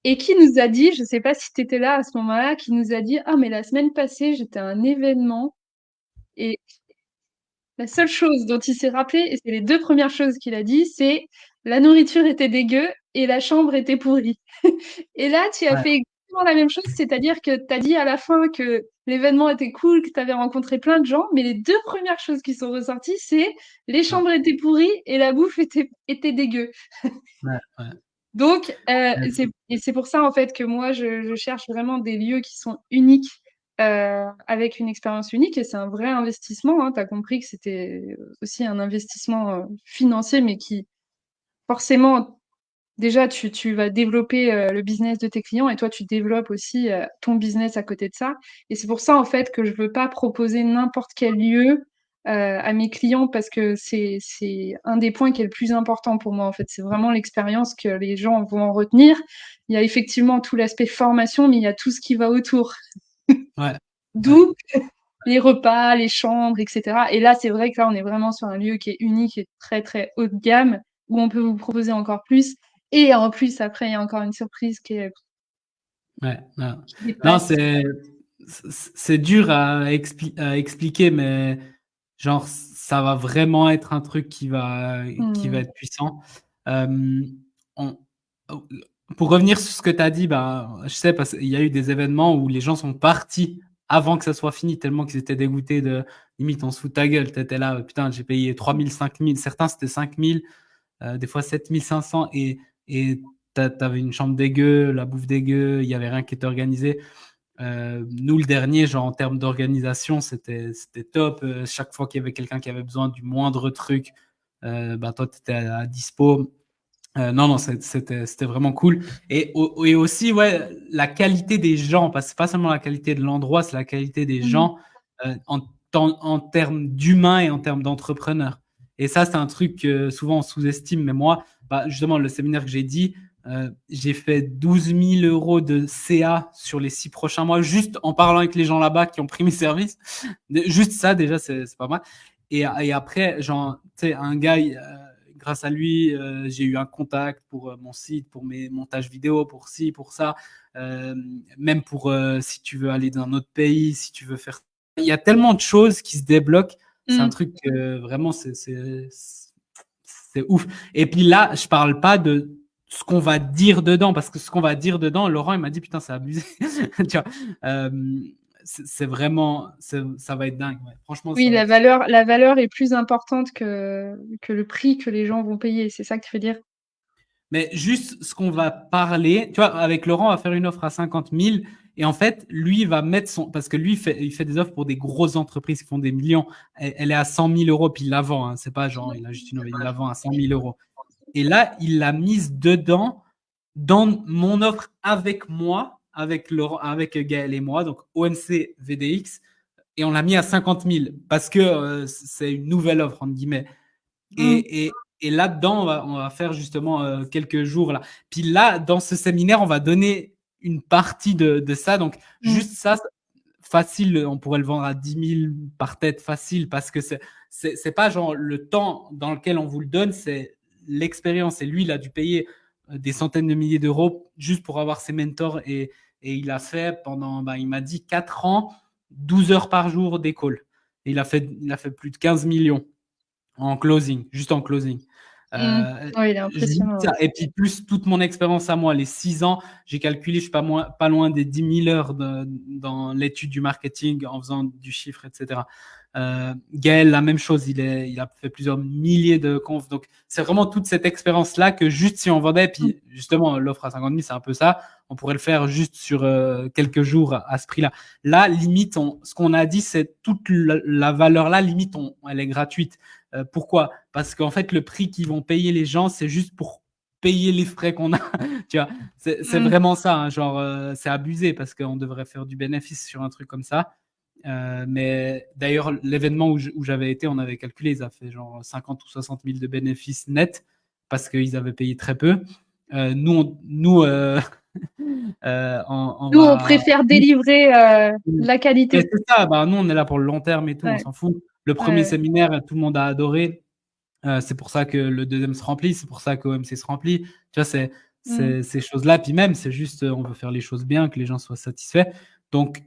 et qui nous a dit, je sais pas si tu étais là à ce moment-là, qui nous a dit, ah mais la semaine passée j'étais à un événement et la seule chose dont il s'est rappelé, et c'est les deux premières choses qu'il a dit, c'est la nourriture était dégueu et la chambre était pourrie. Et là, tu as Ouais, fait exactement la même chose, c'est-à-dire que tu as dit à la fin que l'événement était cool, que tu avais rencontré plein de gens, mais les deux premières choses qui sont ressorties, c'est les ouais, chambres étaient pourries et la bouffe était dégueu. ouais, ouais. Donc, Ouais, c'est pour ça en fait que moi je cherche vraiment des lieux qui sont uniques, avec une expérience unique et c'est un vrai investissement, hein. Tu as compris que c'était aussi un investissement financier, mais qui forcément, déjà tu vas développer le business de tes clients et toi tu développes aussi ton business à côté de ça. Et c'est pour ça en fait que je veux pas proposer n'importe quel lieu à mes clients parce que c'est un des points qui est le plus important pour moi en fait. C'est vraiment l'expérience que les gens vont en retenir. Il y a effectivement tout l'aspect formation, mais il y a tout ce qui va autour. ouais, ouais, D'où les repas, les chambres, etc. Et là, c'est vrai que là, on est vraiment sur un lieu qui est unique et très, très haut de gamme, où on peut vous proposer encore plus. Et en plus, après, il y a encore une surprise ouais, ouais. qui Non, dépasse. c'est dur à expliquer, mais genre, ça va vraiment être un truc qui va Hmm. être puissant. Euh, on- pour revenir sur ce que tu as dit, je sais parce qu'il y a eu des événements où les gens sont partis avant que ça soit fini, tellement qu'ils étaient dégoûtés de limite on se fout de ta gueule. Tu étais là, putain, j'ai payé 3000, 5000, certains c'était 5000, des fois 7500 et t'avais une chambre dégueu, la bouffe dégueu, il n'y avait rien qui était organisé. Nous, le dernier, genre en termes d'organisation, c'était top. Chaque fois qu'il y avait quelqu'un qui avait besoin du moindre truc, toi, tu étais à dispo. Non, non, c'était vraiment cool. Et aussi, ouais, la qualité des gens, parce que c'est pas seulement la qualité de l'endroit, c'est la qualité des Hmm. gens en termes d'humains et en termes d'entrepreneurs. Et ça, c'est un truc que souvent on sous-estime. Mais moi, justement, le séminaire que j'ai dit, j'ai fait 12 000 € de CA sur les 6 prochains mois, juste en parlant avec les gens là-bas qui ont pris mes services. Juste ça, déjà, c'est pas mal. Et après, genre, tu sais, un gars, grâce à lui, j'ai eu un contact pour mon site, pour mes montages vidéo, pour ci, pour ça. Même pour si tu veux aller dans un autre pays, si tu veux faire. Il y a tellement de choses qui se débloquent. C'est un truc vraiment, c'est ouf. Et puis là, je parle pas de ce qu'on va dire dedans, parce que ce qu'on va dire dedans, Laurent, il m'a dit, putain, c'est abusé. Tu vois, c'est vraiment, ça va être dingue. Ouais. Franchement, Oui, ça va la valeur est plus importante que le prix que les gens vont payer. C'est ça que tu veux dire? Mais juste ce qu'on va parler, tu vois, avec Laurent, on va faire une offre à 50 000. Et en fait, lui, il va mettre son. Parce que lui, il fait des offres pour des grosses entreprises qui font des millions. Elle est à 100 000 €, puis il la vend. Hein. C'est pas genre, il a juste il la vend à 100 000 €. Et là, il l'a mise dedans, dans mon offre avec moi, avec Laurent, avec Gaël et moi, donc OMC VDX. Et on l'a mis à 50 000 parce que c'est une nouvelle offre, entre guillemets. Et là-dedans, on va faire justement quelques jours là. Puis là, dans ce séminaire, on va donner une partie de ça. Donc, juste ça, facile, on pourrait le vendre à 10 000 par tête, facile, parce que c'est pas genre le temps dans lequel on vous le donne, c'est l'expérience. Et lui, il a dû payer des centaines de milliers d'euros juste pour avoir ses mentors. Et il a fait pendant, il m'a dit 4 ans, 12 heures par jour des calls. Et il a fait plus de 15 millions en closing, juste en closing. Ouais, il est impressionnant. Et puis plus toute mon expérience à moi, les 6 ans, j'ai calculé, je suis pas loin des 10 000 heures dans l'étude du marketing en faisant du chiffre, etc. Gaël, la même chose, il a fait plusieurs milliers de confs. Donc, c'est vraiment toute cette expérience-là que juste si on vendait, puis justement, l'offre à 50 000, c'est un peu ça, on pourrait le faire juste sur quelques jours à ce prix-là. Là, limite, ce qu'on a dit, c'est toute la valeur-là, limite, elle est gratuite. Pourquoi? Parce qu'en fait, le prix qu'ils vont payer les gens, c'est juste pour payer les frais qu'on a. Tu vois, c'est vraiment ça. Hein, genre, c'est abusé parce qu'on devrait faire du bénéfice sur un truc comme ça. Mais d'ailleurs, l'événement où j'avais été, on avait calculé, ils avaient fait genre 50 ou 60 000 de bénéfices nets parce qu'ils avaient payé très peu. Nous, on préfère délivrer la qualité. Et c'est ça, nous, on est là pour le long terme et tout, on s'en fout. Le premier séminaire, tout le monde a adoré. C'est pour ça que le deuxième se remplit, c'est pour ça que OMC se remplit. Tu vois, c'est ces choses-là. Puis même, c'est juste, on veut faire les choses bien, que les gens soient satisfaits. Donc,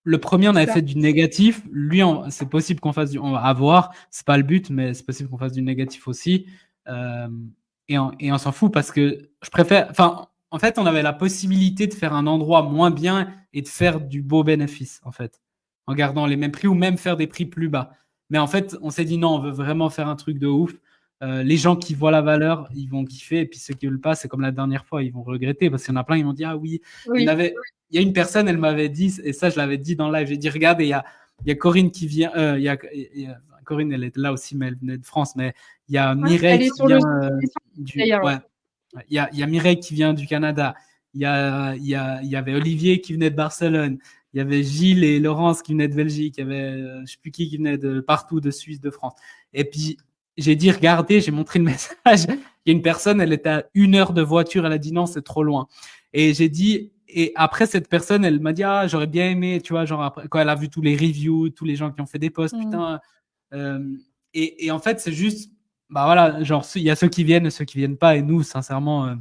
le premier, on avait fait du négatif. Lui, c'est possible qu'on fasse on va avoir. C'est pas le but, mais c'est possible qu'on fasse du négatif aussi. Et on s'en fout parce que je préfère. Enfin, en fait, on avait la possibilité de faire un endroit moins bien et de faire du beau bénéfice, en fait, en gardant les mêmes prix ou même faire des prix plus bas. Mais en fait, on s'est dit non, on veut vraiment faire un truc de ouf. Les gens qui voient la valeur, ils vont kiffer. Et puis ceux qui ne veulent pas, c'est comme la dernière fois, ils vont regretter parce qu'il y en a plein, ils m'ont dit ah oui. Il y a une personne, elle m'avait dit, et ça je l'avais dit dans le live, j'ai dit regarde, il y a Corinne qui vient, Corinne elle est là aussi, mais elle venait de France, mais il y a Mireille qui vient il y a Mireille qui vient du Canada, il y avait Olivier qui venait de Barcelone, il y avait Gilles et Laurence qui venaient de Belgique, il y avait je ne sais plus qui venait de partout, de Suisse, de France. Et puis j'ai dit regardez, j'ai montré le message, il y a une personne, elle était à 1 heure de voiture, elle a dit non, c'est trop loin. Et j'ai dit, et après cette personne, elle m'a dit ah j'aurais bien aimé, tu vois, genre après quand elle a vu tous les reviews, tous les gens qui ont fait des posts, putain. Et en fait c'est juste, voilà, genre il y a ceux qui viennent et ceux qui viennent pas, et nous sincèrement,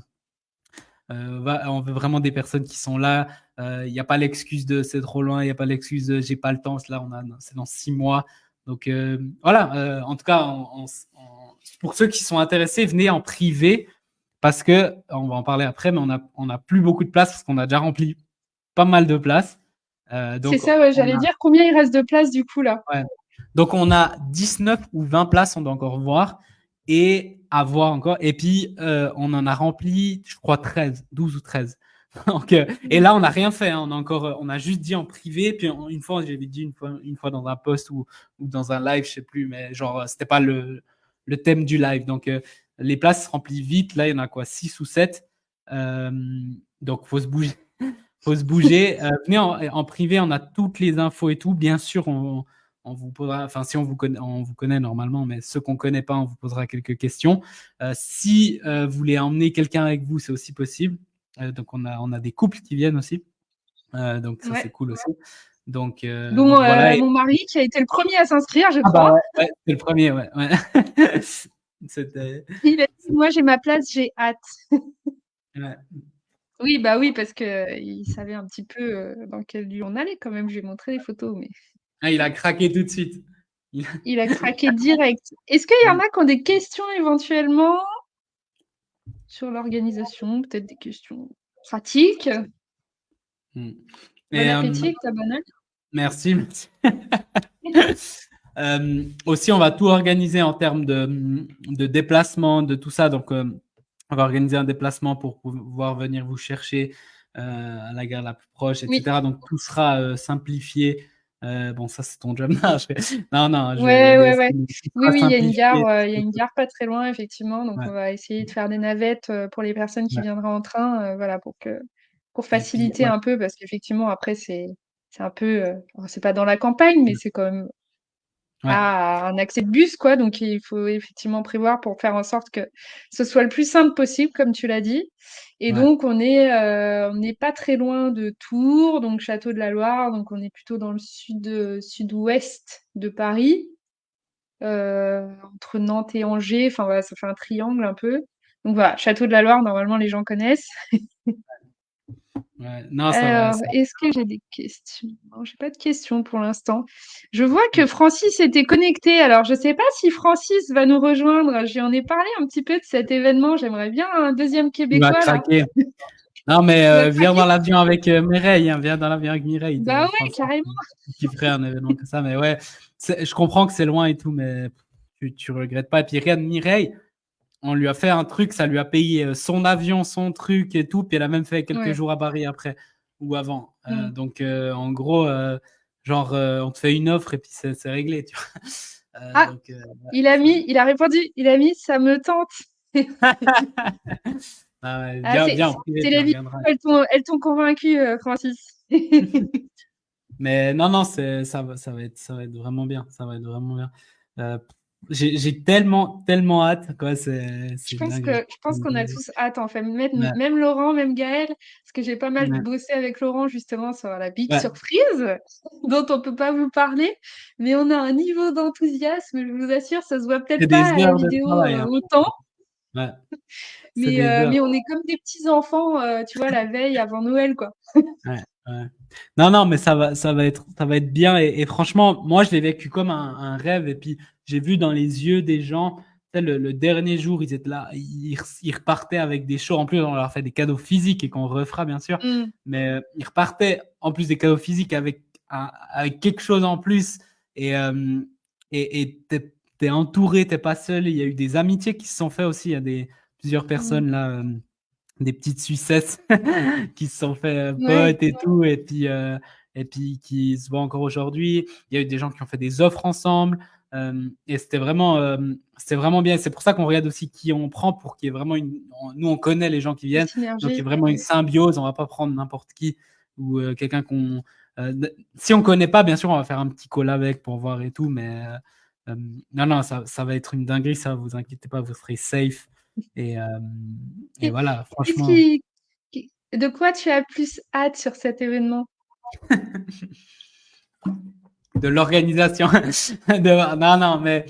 on veut vraiment des personnes qui sont là. Il n'y a pas l'excuse de c'est trop loin, il n'y a pas l'excuse de j'ai pas le temps. Là c'est dans 6 mois. Donc voilà. En tout cas, pour ceux qui sont intéressés, venez en privé. Parce que, on va en parler après, mais on a plus beaucoup de place parce qu'on a déjà rempli pas mal de places. C'est ça, ouais, j'allais dire combien il reste de place du coup là. Ouais. Donc on a 19 ou 20 places, on doit encore voir, et à voir encore. Et puis on en a rempli, je crois 12 ou 13. Donc, et là on n'a rien fait, hein. On a juste dit en privé. Puis une fois, j'avais dit une fois dans un post ou dans un live, je sais plus, mais genre c'était pas le thème du live. Donc les places se remplissent vite. Là, il y en a quoi, 6 ou 7. Donc, faut se bouger. Venez en privé, on a toutes les infos et tout. Bien sûr, on on vous posera, enfin si on vous connaît normalement, mais ceux qu'on connaît pas, on vous posera quelques questions. Si vous voulez emmener quelqu'un avec vous, c'est aussi possible. Donc on a des couples qui viennent aussi. Donc ça c'est Ouais. cool aussi. Donc Dont voilà. mon mari qui a été le premier à s'inscrire, je Ah bah crois. ouais, c'est le premier, ouais. C'était. Il a dit, moi j'ai ma place, j'ai hâte. Ouais. Oui, bah oui, parce que il savait un petit peu dans quel lieu on allait quand même. Je lui ai montré les photos, mais Ah, il a craqué tout de suite. Il- il a craqué direct. Est-ce qu'il y en a qui ont des questions éventuellement sur l'organisation, peut-être des questions pratiques? Mm. Bon Et appétit avec ta banane. merci, merci. Aussi, on va tout organiser en termes de déplacement, de tout ça. Donc, on va organiser un déplacement pour pouvoir venir vous chercher à la gare la plus proche, Oui, etc. Donc, tout sera simplifié. Bon, ça, c'est ton job. Non, non, je vais ouais, l'aider ouais, aussi. ouais. Mais tout Oui, sera oui, simplifié. il y a une gare pas très loin, effectivement. Donc, Ouais, on va essayer de faire des navettes pour les personnes qui ouais. viendraient en train, voilà, pour Et puis, faciliter ouais, un peu, parce qu'effectivement, après, c'est un peu, alors, c'est pas dans la campagne, mais c'est quand même ouais, à un accès de bus, quoi. Donc, il faut effectivement prévoir pour faire en sorte que ce soit le plus simple possible, comme tu l'as dit. Et ouais. donc, on n'est pas très loin de Tours, donc Château de la Loire. Donc, on est plutôt dans le sud-ouest de Paris, entre Nantes et Angers. Enfin, voilà, ça fait un triangle un peu. Donc, voilà, Château de la Loire, normalement, les gens connaissent. Ouais. Non, ça va. Alors, est-ce que j'ai des questions? Non, j'ai pas de questions pour l'instant. Je vois que Francis était connecté. Alors, je sais pas si Francis va nous rejoindre. J'en ai parlé un petit peu de cet événement. J'aimerais bien un deuxième Il va Québécois, là. craquer. Non, mais Tu vas viens dans craquer? l'avion avec Mireille. Viens dans l'avion avec Mireille. Bah ouais, Francis, carrément. qui ferait un événement comme ça. Mais ouais, je comprends que c'est loin et tout, mais tu regrettes pas. Et puis regarde, Mireille, on lui a fait un truc, ça lui a payé son avion, son truc et tout. Puis elle a même fait quelques Ouais. jours à Paris après ou avant. Mm. Donc en gros, genre, on te fait une offre et puis c'est réglé. Tu vois. Ah, Donc, il a répondu. Il a mis, ça me tente. ah ouais, Ah, viens en privé, c'est tu les vidéos, regarderas. elles t'ont convaincu, Francis. Mais non, non, ça va être vraiment bien. Ça va être vraiment bien. Euh, j'ai tellement, tellement hâte. Quoi, c'est une dinguerie. Je pense qu'on a tous hâte, en fait. Ouais, Même Laurent, même Gaël, parce que j'ai pas mal ouais, bossé avec Laurent, justement, sur la big ouais. surprise, dont on peut pas vous parler. Mais on a un niveau d'enthousiasme, je vous assure, ça se voit C'est peut-être pas des à la heures de vidéo, travail, hein. autant. Ouais, c'est des heures. Mais on est comme des petits enfants, tu vois, la veille avant Noël, quoi. Ouais, ouais. Non, non, mais ça va être bien. Et franchement, moi, je l'ai vécu comme un rêve. Et puis, j'ai vu dans les yeux des gens, tu sais, le dernier jour, ils étaient là, ils repartaient avec des shows. En plus, on leur fait des cadeaux physiques et qu'on refera, bien sûr. Mm. Mais ils repartaient, en plus des cadeaux physiques, avec, avec quelque chose en plus. Et et t'es entouré, t'es pas seul. Il y a eu des amitiés qui se sont faites aussi. Il y a plusieurs Mm. personnes là. Des petites Suissesses qui se sont fait Ouais. potes et tout, et puis qui se voient encore aujourd'hui. Il y a eu des gens qui ont fait des offres ensemble, et c'était vraiment bien. C'est pour ça qu'on regarde aussi qui on prend pour qu'il y ait vraiment nous, on connaît les gens qui Une viennent, donc il y a synergie. vraiment une symbiose. On va pas prendre n'importe qui ou quelqu'un qu'on. Si on connaît pas, bien sûr, on va faire un petit call avec pour voir et tout, mais non, non, ça va être une dinguerie, ça, vous inquiétez pas, vous serez safe. Et, euh, et voilà, Qu'est-ce franchement, de quoi tu as plus hâte sur cet événement? de l'organisation. Non, non, mais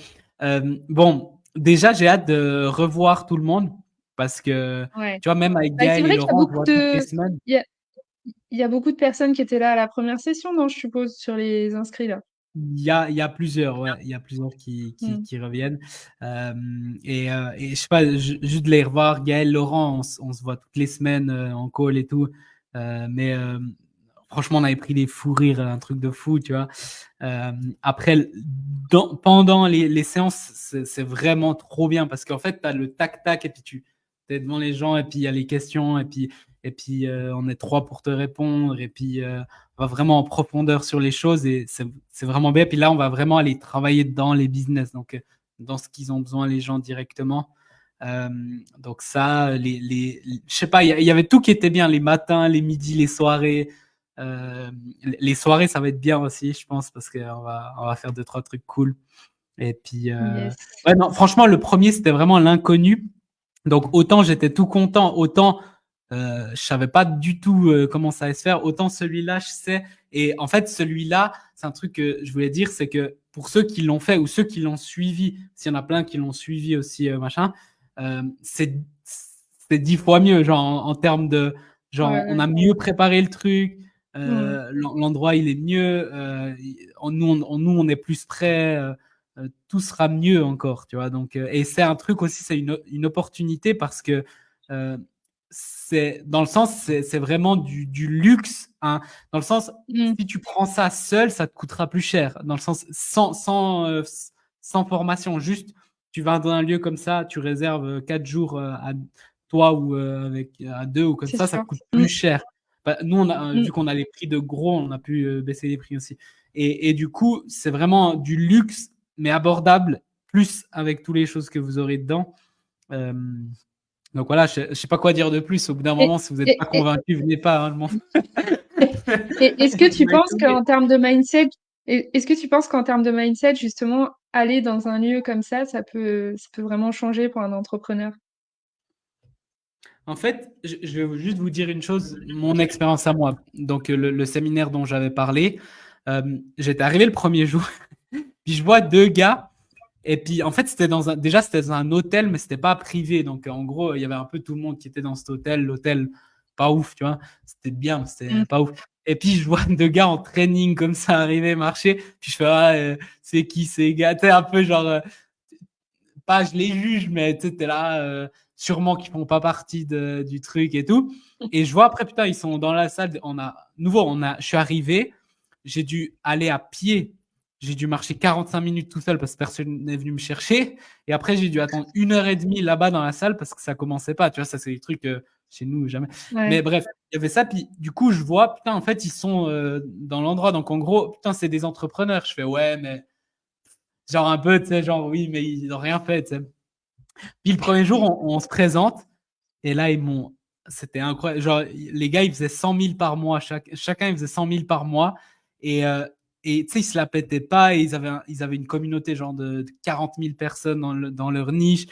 bon, déjà, j'ai hâte de revoir tout le monde parce que, Ouais. tu vois, même avec Bah, c'est Gaël et vrai qu'il y a Laurent, je vois toutes les semaines. il y a beaucoup de personnes qui étaient là à la première session, non, je suppose, sur les inscrits là. Il y a plusieurs, ouais, il y a plusieurs Mm. qui reviennent. Et je sais pas, juste de les revoir, Gaël, Laurent, on se voit toutes les semaines en call et tout. Mais franchement, on avait pris des fous rires, un truc de fou, tu vois. Euh, après, pendant les séances, c'est vraiment trop bien parce qu'en fait, tu as le tac-tac et puis tu es devant les gens et puis il y a les questions et puis on est trois pour te répondre et puis on va vraiment en profondeur sur les choses et c'est vraiment bien. Puis là, on va vraiment aller travailler dans les business, donc dans ce qu'ils ont besoin les gens directement. Euh, donc ça, je sais pas, il y avait tout qui était bien, les matins, les midis, les soirées. Les soirées, ça va être bien aussi, je pense, parce qu'on va faire 2-3 trucs cool. Et puis, Yes. ouais, non, franchement, le premier, c'était vraiment l'inconnu. Donc, autant j'étais tout content, autant je savais pas du tout comment ça allait se faire, autant celui-là, je sais. Et en fait, celui-là, c'est un truc que je voulais dire, c'est que pour ceux qui l'ont fait ou ceux qui l'ont suivi, s'il y en a plein qui l'ont suivi aussi, machin, c'est 10 fois mieux, genre en termes de, genre, on Ouais. a mieux préparé le truc, Mm. l'endroit il est mieux, nous on est plus prêts, tout sera mieux encore, tu vois. Donc, et c'est un truc aussi, c'est une opportunité parce que euh, c'est dans le sens, c'est vraiment du luxe, hein, dans le sens, Mm. si tu prends ça seul, ça te coûtera plus cher, dans le sens sans formation, juste tu vas dans un lieu comme ça, tu réserves 4 jours à toi ou avec à deux ou comme C'est ça sûr. te coûte Mm. plus cher. Bah, nous, Mm. vu qu'on a les prix de gros, on a pu baisser les prix aussi. Et du coup, c'est vraiment du luxe, mais abordable, plus avec toutes les choses que vous aurez dedans. Euh, donc voilà, je ne sais pas quoi dire de plus. Au bout d'un Et, moment, si vous n'êtes et, pas et, convaincu, venez pas, hein, je m'en fous. et est-ce que Vous tu penses m'étonnez. qu'en termes de mindset, est-ce que tu penses qu'en termes de mindset, justement, aller dans un lieu comme ça peut vraiment changer pour un entrepreneur? En fait, je vais juste vous dire une chose, mon expérience à moi. Donc, le séminaire dont j'avais parlé, j'étais arrivé le premier jour, puis je vois deux gars. Et puis, en fait, déjà, c'était dans un hôtel, mais c'était pas privé. Donc, en gros, il y avait un peu tout le monde qui était dans cet hôtel. L'hôtel, pas ouf, tu vois. C'était bien, mais c'était Mm. pas ouf. Et puis, je vois deux gars en training comme ça arriver, marcher. Puis, je fais, ah, c'est qui ces gars? T'es un peu genre, pas je les juge, mais tu sais, t'es là, sûrement qu'ils font pas partie du truc et tout. Et je vois après, putain, ils sont dans la salle. Je suis arrivé, j'ai dû aller à pied. J'ai dû marcher 45 minutes tout seul parce que personne n'est venu me chercher. Et après, j'ai dû attendre 1 heure et demie là-bas dans la salle parce que ça commençait pas. Tu vois, ça, c'est des trucs chez nous, jamais. Ouais. Mais bref, il y avait ça. Puis du coup, je vois, putain, en fait, ils sont dans l'endroit. Donc en gros, putain, c'est des entrepreneurs. Je fais, ouais, mais genre un peu, tu sais, genre oui, mais ils n'ont rien fait, tu sais. Puis le premier jour, on se présente et là, c'était incroyable. Genre, les gars, ils faisaient 100 000 par mois. Chacun, il faisait 100 000 par mois. Et, euh, et tu sais, ils se la pétaient pas. Et ils avaient une communauté genre de 40 000 personnes dans leur niche.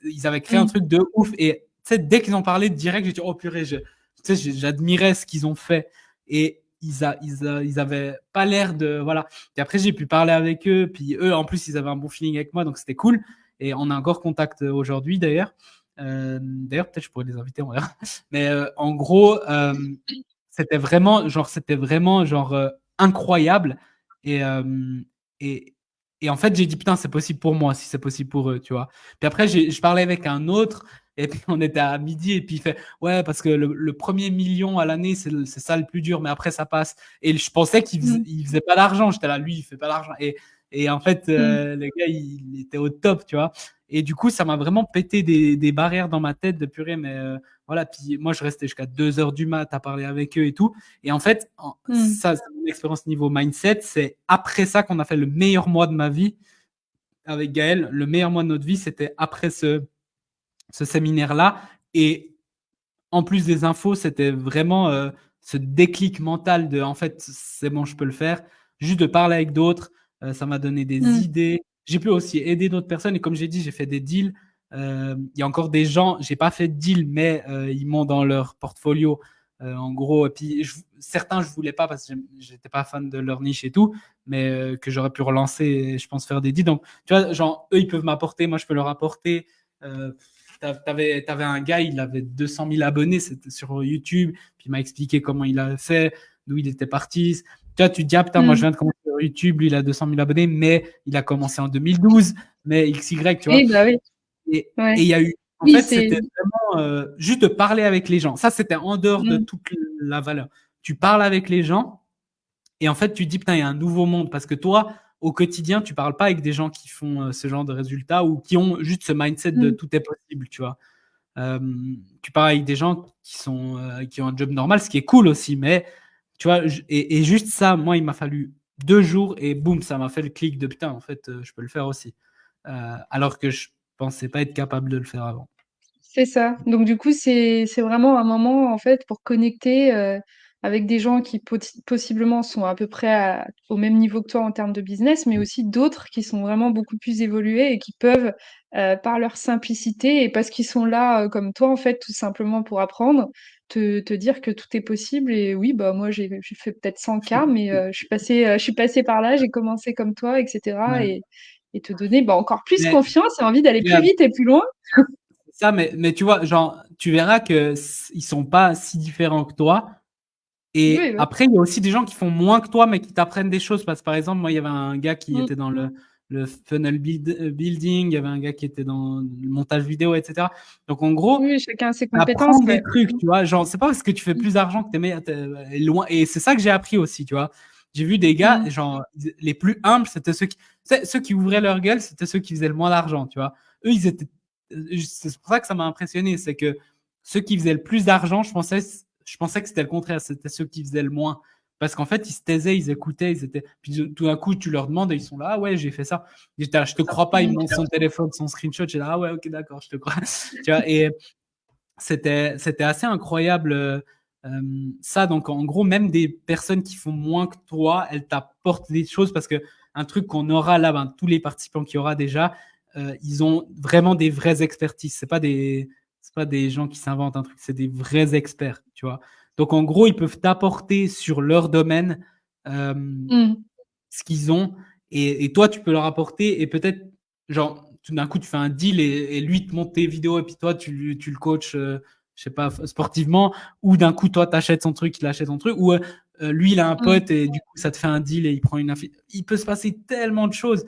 Ils avaient créé un Mm. truc de ouf. Et tu sais, dès qu'ils en parlaient direct, j'ai dit, oh purée, tu sais, j'admirais ce qu'ils ont fait. Et ils avaient pas l'air de. Voilà. Et après, j'ai pu parler avec eux. Puis eux, en plus, ils avaient un bon feeling avec moi. Donc, c'était cool. Et on a encore contact aujourd'hui, d'ailleurs. D'ailleurs, peut-être je pourrais les inviter, on verra. Mais en gros, c'était vraiment genre incroyable. Et, euh, et, et en fait, j'ai dit, putain, c'est possible pour moi si c'est possible pour eux, tu vois. Puis après, je parlais avec un autre. Et puis on était à midi et puis il fait ouais parce que le premier million à l'année c'est ça le plus dur mais après ça passe et je pensais Mm. il faisait pas d'argent, j'étais là lui il fait pas d'argent et en fait Mm. le gars il était au top, tu vois. Et du coup, ça m'a vraiment pété des barrières dans ma tête de purée. Mais voilà, puis moi, je restais jusqu'à 2 heures du mat à parler avec eux et tout. Et en fait, Mm. ça, c'est mon expérience niveau mindset. C'est après ça qu'on a fait le meilleur mois de ma vie avec Gaël. Le meilleur mois de notre vie, c'était après ce séminaire-là. Et en plus des infos, c'était vraiment ce déclic mental de en fait, c'est bon, je peux le faire. Juste de parler avec d'autres, ça m'a donné des Mm. idées. J'ai pu aussi aider d'autres personnes et comme j'ai dit, j'ai fait des deals. Il y a encore des gens, j'ai pas fait de deal, mais ils m'ont dans leur portfolio. En gros, et puis certains je voulais pas parce que j'étais pas fan de leur niche et tout, mais que j'aurais pu relancer et je pense faire des deals. Donc, tu vois, genre, eux ils peuvent m'apporter, moi je peux leur apporter. Euh, T'avais un gars, il avait 200 000 abonnés, c'était sur YouTube, puis il m'a expliqué comment il a fait, d'où il était parti. Tu vois, tu te dis, ah putain, moi je Mm. viens de commencer sur YouTube, lui il a 200 000 abonnés, mais il a commencé en 2012, mais XY, tu vois. Oui, bah oui. Et Ouais. il y a eu, en Oui, fait, c'est. c'était vraiment juste de parler avec les gens. Ça, c'était en dehors de Mm. toute la valeur. Tu parles avec les gens, et en fait, tu te dis, putain, il y a un nouveau monde. Parce que toi, au quotidien, tu parles pas avec des gens qui font ce genre de résultats ou qui ont juste ce mindset de Mm. tout est possible, tu vois. Euh, tu parles avec des gens qui ont un job normal, ce qui est cool aussi, mais tu vois, et juste ça, moi, il m'a fallu 2 jours et boum, ça m'a fait le clic de putain, en fait, je peux le faire aussi. Alors que je pensais pas être capable de le faire avant. C'est ça. Donc du coup, c'est vraiment un moment en fait pour connecter. avec des gens qui possiblement sont à peu près au même niveau que toi en termes de business, mais aussi d'autres qui sont vraiment beaucoup plus évolués et qui peuvent, par leur simplicité et parce qu'ils sont là, comme toi en fait, tout simplement pour apprendre, te dire que tout est possible. Et oui, bah moi j'ai fait peut-être 100 cas, mais je suis passée par là, j'ai commencé comme toi, etc. Ouais. Et te donner bah, encore plus Mais, confiance et envie d'aller plus mais vite et plus loin. ça, mais tu vois, genre, tu verras que ils sont pas si différents que toi. Oui, Et ouais. après, il y a aussi des gens qui font moins que toi, mais qui t'apprennent des choses. Parce que par exemple, moi, il y avait un gars qui Mm. était dans le funnel building, il y avait un gars qui était dans le montage vidéo, etc. Donc, en gros, Oui, chacun a ses compétences, apprends des ouais. trucs, tu vois. Genre, c'est pas parce que tu fais Mm. plus d'argent que t'es meilleur, loin. Et c'est ça que j'ai appris aussi, tu vois. J'ai vu des gars, Mm. genre, les plus humbles, c'était ceux qui ouvraient leur gueule, c'était ceux qui faisaient le moins d'argent, tu vois. Eux, ils étaient, c'est pour ça que ça m'a impressionné, c'est que ceux qui faisaient le plus d'argent, je pensais que c'était le contraire, c'était ceux qui faisaient le moins. Parce qu'en fait, ils se taisaient, ils écoutaient, ils étaient. Puis tout d'un coup, tu leur demandes et ils sont là, ah ouais, j'ai fait ça. J'étais là, je te crois pas, ils me Mm. montrent son téléphone, son screenshot, j'ai là, ah ouais, ok, d'accord, je te crois. Tu vois, et c'était assez incroyable ça. Donc, en gros, même des personnes qui font moins que toi, elles t'apportent des choses parce que un truc qu'on aura là, ben, tous les participants qu'il y aura déjà, ils ont vraiment des vraies expertises. C'est pas des gens qui s'inventent un truc, c'est des vrais experts, tu vois. Donc, en gros, ils peuvent t'apporter sur leur domaine euh, Mm. ce qu'ils ont et toi, tu peux leur apporter et peut-être, genre, tout d'un coup, tu fais un deal et lui te monte tes vidéos et puis toi, tu le coaches, je sais pas, sportivement, ou d'un coup, toi, tu achètes son truc, il achète son truc, ou lui, il a un Mm. pote et du coup, ça te fait un deal et il prend une Il peut se passer tellement de choses.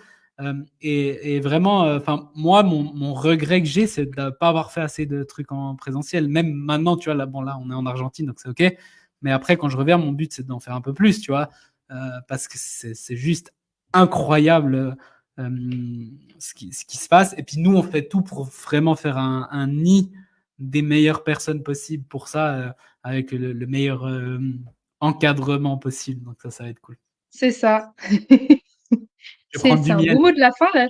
Et vraiment, enfin, moi, mon regret que j'ai, c'est de ne pas avoir fait assez de trucs en présentiel. Même maintenant, tu vois, là, bon, là, on est en Argentine, donc c'est OK. Mais après, quand je reviens, mon but, c'est d'en faire un peu plus, tu vois, parce que c'est juste incroyable ce qui se passe. Et puis nous, on fait tout pour vraiment faire un nid des meilleures personnes possibles pour ça, avec le meilleur encadrement possible. Donc ça va être cool. C'est ça. Je vais prendre C'est du un miel. beau mot de la fin, là.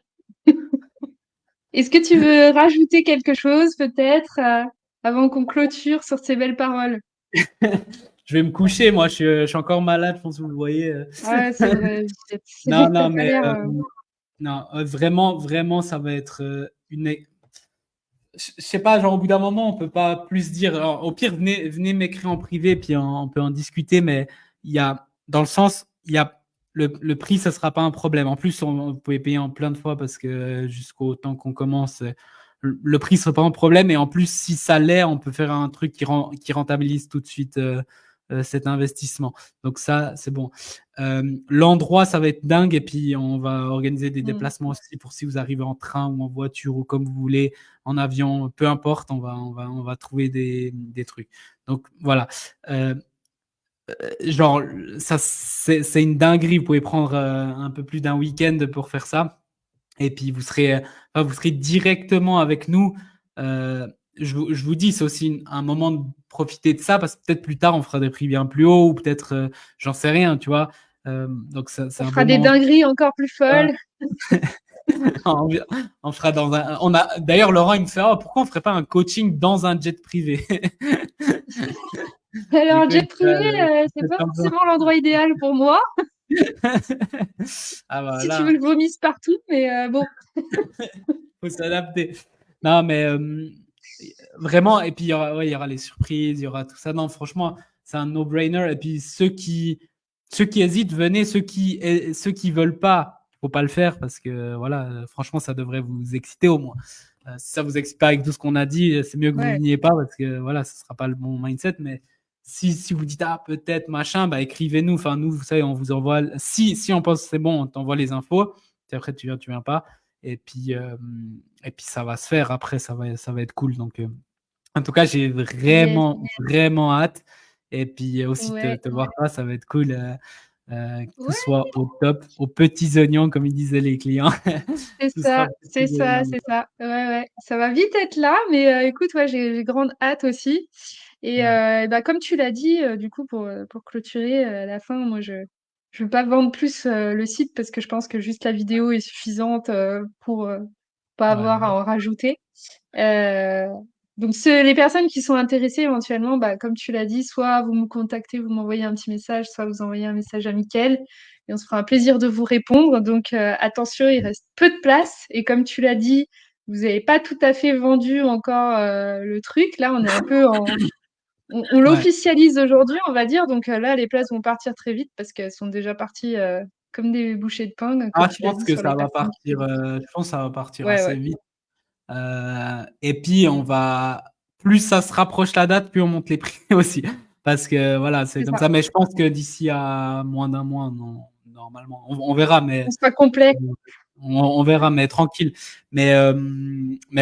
Est-ce que tu veux rajouter quelque chose, peut-être, avant qu'on clôture sur ces belles paroles? Je vais me coucher, moi, je suis encore malade, je pense que vous le voyez. Ouais, c'est vrai. Non, T'as non, pas mais l'air. non, vraiment, vraiment, ça va être je sais pas, genre au bout d'un moment, on peut pas plus dire. Alors, au pire, venez m'écrire en privé, puis on peut en discuter, mais il y a, dans le sens, il y a le prix, ça sera pas un problème. En plus, vous pouvez payer en plein de fois parce que jusqu'au temps qu'on commence, le prix sera pas un problème. Et en plus, si ça l'est, on peut faire un truc qui rentabilise tout de suite cet investissement. Donc ça, c'est bon. L'endroit, ça va être dingue, et puis on va organiser des Mm. déplacements aussi pour si vous arrivez en train ou en voiture ou comme vous voulez en avion, peu importe, on va trouver des trucs. Donc voilà. Euh, genre, ça, c'est une dinguerie. Vous pouvez prendre un peu plus d'un week-end pour faire ça. Et puis vous serez directement avec nous. Euh, je vous dis, c'est aussi un moment de profiter de ça parce que peut-être plus tard, on fera des prix bien plus hauts ou peut-être, j'en sais rien, tu vois. Donc, c'est On un fera bon des moment. dingueries encore plus folles. On, on fera dans un. D'ailleurs, Laurent, il me fait, oh, pourquoi on ferait pas un coaching dans un jet privé? Du Alors, coup, il jet me fait, privé, c'est c'est pas un peu- forcément l'endroit idéal pour moi, Ah si tu veux voilà, que je vomisse partout, mais bon. faut s'adapter. Non, mais vraiment, et puis il y aura les surprises, il y aura tout ça. Non, franchement, c'est un no-brainer. Et puis ceux qui hésitent, venez. Ceux qui veulent pas, faut pas le faire parce que voilà, franchement, ça devrait vous exciter au moins. Si ça vous excite pas avec tout ce qu'on a dit, c'est mieux que vous Ouais. veniez pas parce que voilà, ce sera pas le bon mindset. Mais si vous dites ah peut-être machin, bah écrivez-nous. Enfin nous, vous savez, on vous envoie. Si on pense que c'est bon, on t'envoie les infos. Puis après tu viens pas. Et puis ça va se faire après, ça va être cool. Donc, en tout cas, j'ai Yes. vraiment, vraiment hâte. Et puis aussi te, Ouais. te voir là, ça va être cool. Que tout Ouais, soit au top, aux petits oignons, comme ils disaient les clients. c'est Tout sera ça, aux c'est petits ça, oignons. c'est ça. Ouais, ouais. Ça va vite être là, mais écoute, ouais, j'ai grande hâte aussi. Et Ouais, bah, comme tu l'as dit, du coup, pour clôturer à la fin, moi, je veux pas vendre plus le site parce que je pense que juste la vidéo est suffisante pour pas avoir ouais, à en rajouter. Euh, Donc, les personnes qui sont intéressées éventuellement, bah, comme tu l'as dit, soit vous me contactez, vous m'envoyez un petit message, soit vous envoyez un message à Mickaël et on se fera un plaisir de vous répondre. Donc, attention, il reste peu de place et comme tu l'as dit, vous n'avez pas tout à fait vendu encore le truc. Là, on est un peu on Ouais. l'officialise aujourd'hui, on va dire. Donc là, les places vont partir très vite parce qu'elles sont déjà parties comme des bouchées de pain, comme Ah, tu l'as dit, que sur les ça va personnes qui... partir, je pense que ça va partir Ouais, assez ouais, vite. Et puis, plus ça se rapproche la date, plus on monte les prix aussi. Parce que voilà, c'est c'est comme ça. ça. Mais je pense que d'ici à moins d'un mois, non, normalement, on verra, On mais sera complet. on verra, mais tranquille. Mais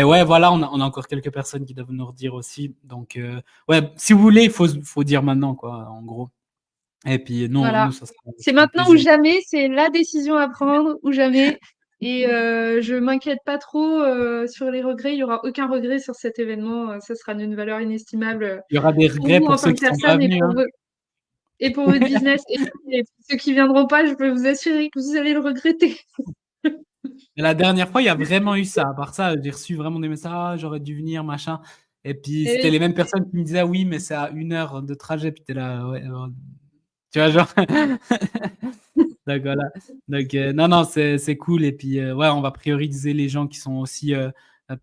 ouais, voilà, on a encore quelques personnes qui doivent nous redire aussi. Donc, ouais, si vous voulez, faut dire maintenant, quoi, en gros. Et puis, Voilà. ça C'est sera un maintenant ou plaisir. jamais, c'est la décision à prendre ou jamais. Et je m'inquiète pas trop sur les regrets. Il y aura aucun regret sur cet événement. Ça sera d'une valeur inestimable Il y aura des pour regrets vous en pour ceux tant que qui sont pas personne venus, hein. et pour votre business. Et pour ceux qui viendront pas, je peux vous assurer que vous allez le regretter. Et la dernière fois, il y a vraiment eu ça. À part ça, j'ai reçu vraiment des messages, ah, j'aurais dû venir, machin. Et puis, c'était Et les mêmes personnes qui me disaient, ah oui, mais c'est à 1 heure de trajet. Puis t'es là, ouais, tu vois, genre. Donc voilà. Donc, non, non, c'est cool. Et puis, ouais, on va prioriser les gens qui sont aussi,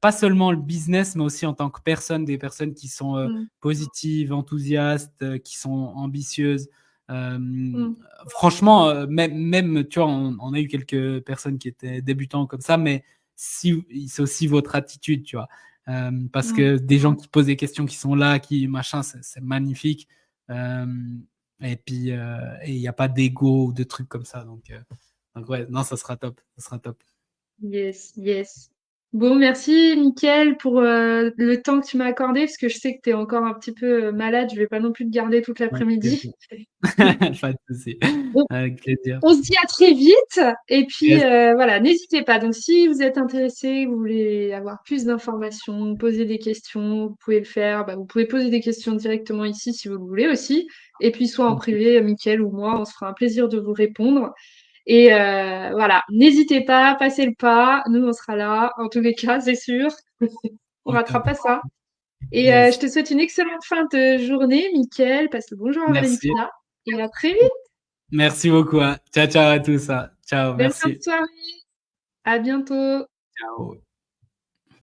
pas seulement le business, mais aussi en tant que personne, des personnes qui sont mm, positives, enthousiastes, qui sont ambitieuses. Euh, mm, Franchement, même, tu vois, on a eu quelques personnes qui étaient débutants comme ça, mais c'est aussi votre attitude, tu vois. Parce mm. que des gens qui posent des questions, qui sont là, qui machin, c'est magnifique. Euh, et puis, il n'y a pas d'ego ou de trucs comme ça. Donc ouais, non, ça sera top. Ça sera top. Yes, yes. Bon, merci Mickaël pour le temps que tu m'as accordé, parce que je sais que tu es encore un petit peu malade. Je vais pas non plus te garder toute Ouais, l'après-midi. pas de souci. On, Avec plaisir. on se dit à très vite. Et puis Yes. voilà, n'hésitez pas. Donc si vous êtes intéressé, vous voulez avoir plus d'informations, poser des questions, vous pouvez le faire. Bah, vous pouvez poser des questions directement ici si vous le voulez aussi. Et puis soit en privé, Mickaël ou moi, on se fera un plaisir de vous répondre. Et voilà, n'hésitez pas, passez le pas. Nous, on sera là, en tous les cas, c'est sûr. On Au ratera top. pas ça. Et je Yes. te souhaite une excellente fin de journée, Mickaël. Passe le bonjour à Merci. Valentina. Et à très vite. Merci beaucoup, hein. Ciao, ciao à tous, hein. Ciao, Belle fin de merci. soirée. À bientôt. Ciao.